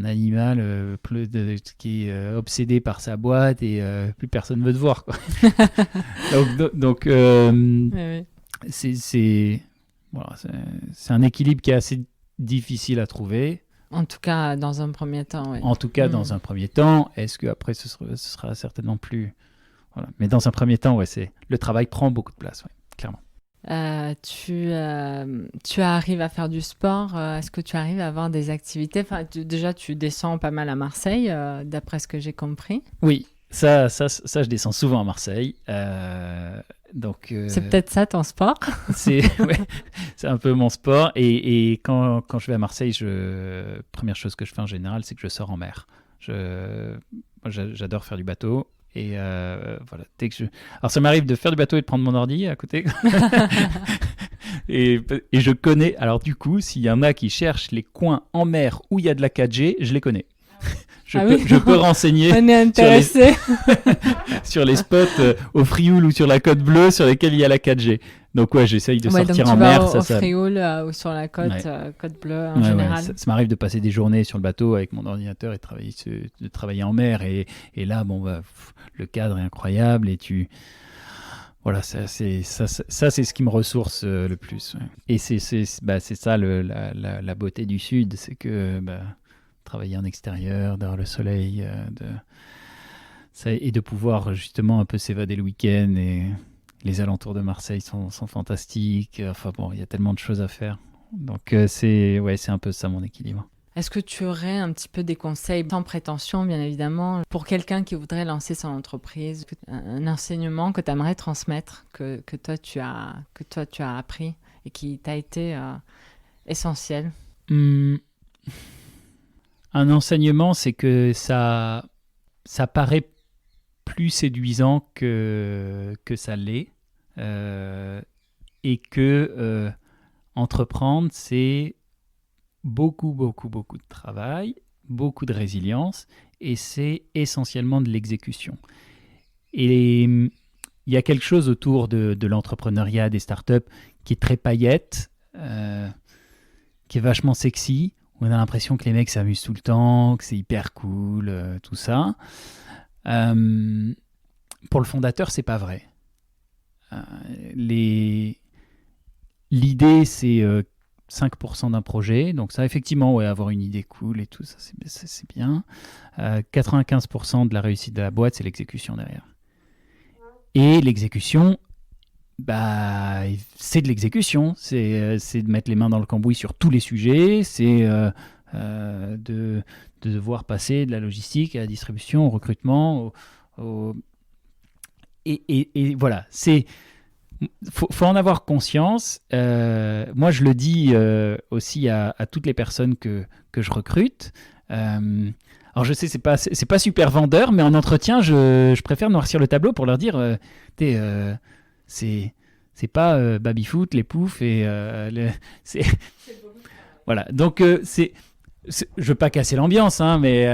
S5: animal qui est obsédé par sa boîte et plus personne ne veut te voir, quoi. donc
S1: oui.
S5: c'est un équilibre qui est assez difficile à trouver.
S1: En tout cas, dans un premier temps, oui.
S5: En tout cas, dans un premier temps. Est-ce qu'après, ce sera certainement plus... Voilà. Mais dans un premier temps, le travail prend beaucoup de place, clairement.
S1: Tu arrives à faire du sport, est-ce que tu arrives à avoir des activités? Déjà, tu descends pas mal à Marseille, d'après ce que j'ai compris.
S5: Oui, ça, je descends souvent à Marseille. Donc,
S1: c'est peut-être ça ton sport?
S5: c'est un peu mon sport. Et quand je vais à Marseille, première chose que je fais en général, c'est que je sors en mer. Moi, j'adore faire du bateau. Et voilà, alors ça m'arrive de faire du bateau et de prendre mon ordi à côté. et je connais, alors du coup, s'il y en a qui cherchent les coins en mer où il y a de la 4G, je les connais. Je peux renseigner.
S1: On est intéressé.
S5: Sur les spots au Frioul ou sur la Côte Bleue sur lesquels il y a la 4G. Donc j'essaye de sortir en mer.
S1: Au Frioul ou sur la côte, Côte Bleue en général.
S5: Ça m'arrive de passer des journées sur le bateau avec mon ordinateur et de travailler en mer. Et là, le cadre est incroyable et voilà, c'est ce qui me ressource le plus. Ouais. Et c'est ça la beauté du Sud, c'est que travailler en extérieur, d'avoir le soleil, et de pouvoir justement un peu s'évader le week-end. Et les alentours de Marseille sont fantastiques. Enfin bon, il y a tellement de choses à faire. Donc c'est un peu ça mon équilibre.
S1: Est-ce que tu aurais un petit peu des conseils, sans prétention bien évidemment, pour quelqu'un qui voudrait lancer son entreprise, un enseignement que tu aimerais transmettre, que toi tu as appris et qui t'a été essentiel?
S5: Un enseignement, c'est que ça paraît plus séduisant que ça l'est, et que entreprendre, c'est beaucoup, beaucoup, beaucoup de travail, beaucoup de résilience, et c'est essentiellement de l'exécution. Et il y a quelque chose autour de l'entrepreneuriat, des startups, qui est très paillette, qui est vachement sexy. On a l'impression que les mecs s'amusent tout le temps, que c'est hyper cool, tout ça. Pour le fondateur, c'est pas vrai. L'idée, c'est 5% d'un projet. Donc ça, effectivement, avoir une idée cool et tout, ça, c'est bien. 95% de la réussite de la boîte, c'est l'exécution derrière. Et l'exécution, c'est de l'exécution. C'est de mettre les mains dans le cambouis sur tous les sujets. C'est de devoir passer de la logistique à la distribution, au recrutement. Et voilà, faut en avoir conscience. Moi, je le dis aussi à toutes les personnes que je recrute. Alors je sais, c'est pas super vendeur, mais en entretien, je préfère noircir le tableau pour leur dire, c'est pas baby-foot, les poufs et c'est voilà. Donc je veux pas casser l'ambiance, hein, mais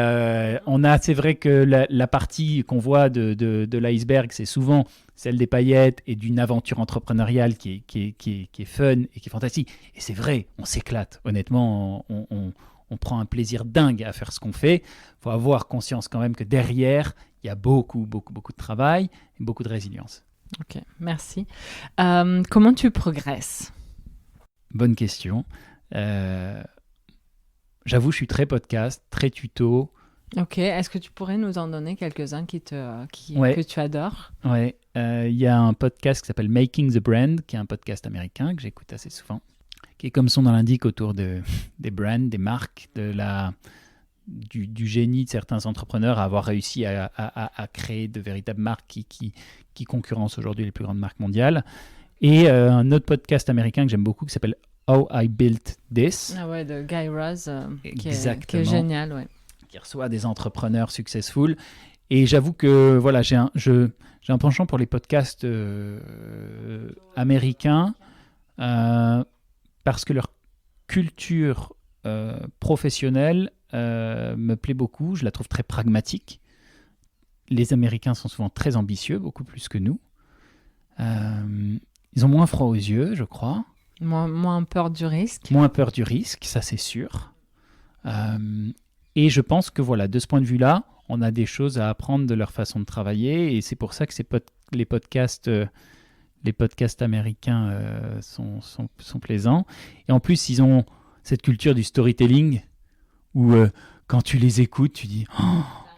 S5: c'est vrai que la partie qu'on voit de l'iceberg, c'est souvent celle des paillettes et d'une aventure entrepreneuriale qui est fun et qui est fantastique. Et c'est vrai, on s'éclate. Honnêtement, on prend un plaisir dingue à faire ce qu'on fait. Il faut avoir conscience quand même que derrière, il y a beaucoup, beaucoup, beaucoup de travail et beaucoup de résilience.
S1: Ok, merci. Comment tu progresses ?
S5: Bonne question. J'avoue, je suis très podcast, très tuto.
S1: Ok, est-ce que tu pourrais nous en donner quelques-uns
S5: Ouais.
S1: que tu adores ?
S5: Ouais, il y a un podcast qui s'appelle Making the Brand, qui est un podcast américain que j'écoute assez souvent, qui est comme son nom l'indique autour des brands, des marques, du génie de certains entrepreneurs à avoir réussi à créer de véritables marques qui concurrencent aujourd'hui les plus grandes marques mondiales. Et un autre podcast américain que j'aime beaucoup qui s'appelle How I Built This.
S1: Ah ouais, de Guy Raz, qui est génial, ouais.
S5: Qui reçoit des entrepreneurs successful. Et j'avoue que voilà, j'ai un penchant pour les podcasts américains parce que leur culture professionnelle me plaît beaucoup. Je la trouve très pragmatique. Les Américains sont souvent très ambitieux, beaucoup plus que nous. Ils ont moins froid aux yeux, je crois.
S1: Moins peur du risque.
S5: Moins peur du risque, ça c'est sûr. Et je pense que voilà, de ce point de vue-là, on a des choses à apprendre de leur façon de travailler. Et c'est pour ça que les podcasts américains sont plaisants. Et en plus, ils ont cette culture du storytelling où quand tu les écoutes, tu dis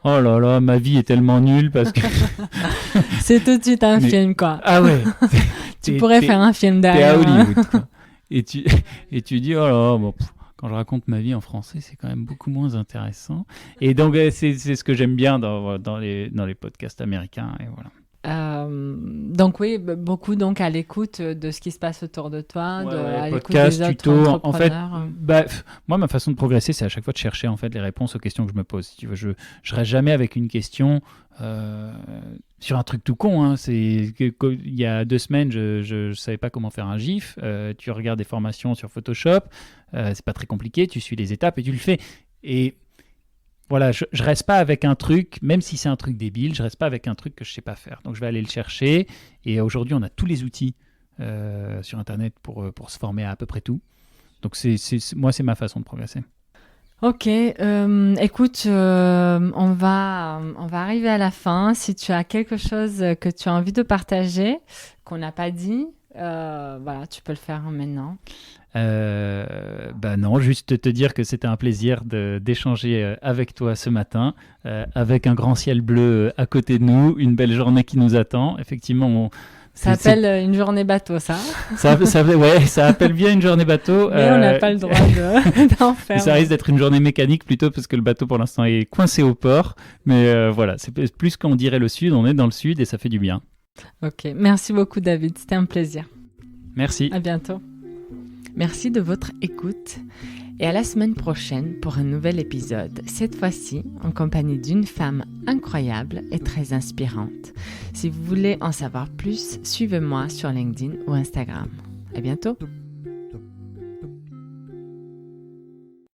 S5: oh là là, ma vie est tellement nulle parce que...
S1: C'est tout de suite un film, quoi.
S5: Ah ouais.
S1: Tu pourrais faire un film derrière.
S5: T'es à Hollywood, quoi. Et tu dis, oh là là, bon, quand je raconte ma vie en français, c'est quand même beaucoup moins intéressant. Et donc, c'est ce que j'aime bien dans les podcasts américains. Et voilà.
S1: Donc oui, beaucoup donc à l'écoute de ce qui se passe autour de toi, à l'écoute
S5: podcast,
S1: des autres
S5: tuto. En fait,
S1: entrepreneurs.
S5: moi, ma façon de progresser, c'est à chaque fois de chercher en fait les réponses aux questions que je me pose. Si tu veux, je reste jamais avec une question sur un truc tout con. Hein. Il y a 2 semaines, je savais pas comment faire un GIF. Tu regardes des formations sur Photoshop, c'est pas très compliqué. Tu suis les étapes et tu le fais. Et voilà, je reste pas avec un truc, même si c'est un truc débile, je reste pas avec un truc que je sais pas faire. Donc je vais aller le chercher. Et aujourd'hui, on a tous les outils sur Internet pour se former à peu près tout. Donc moi, c'est ma façon de progresser.
S1: Ok, écoute, on va arriver à la fin. Si tu as quelque chose que tu as envie de partager, qu'on n'a pas dit, voilà, tu peux le faire maintenant.
S5: Non, juste te dire que c'était un plaisir d'échanger avec toi ce matin, avec un grand ciel bleu à côté de nous, une belle journée qui nous attend. Effectivement,
S1: ça appelle une journée bateau, ça.
S5: Ça appelle bien une journée bateau.
S1: Mais on n'a pas le droit d'en faire.
S5: Ça risque d'être une journée mécanique plutôt parce que le bateau pour l'instant est coincé au port. Mais voilà, c'est plus qu'on dirait le sud, on est dans le sud et ça fait du bien.
S1: Ok, merci beaucoup David, c'était un plaisir.
S5: Merci.
S1: À bientôt. Merci de votre écoute et à la semaine prochaine pour un nouvel épisode, cette fois-ci en compagnie d'une femme incroyable et très inspirante. Si vous voulez en savoir plus, suivez-moi sur LinkedIn ou Instagram. À bientôt.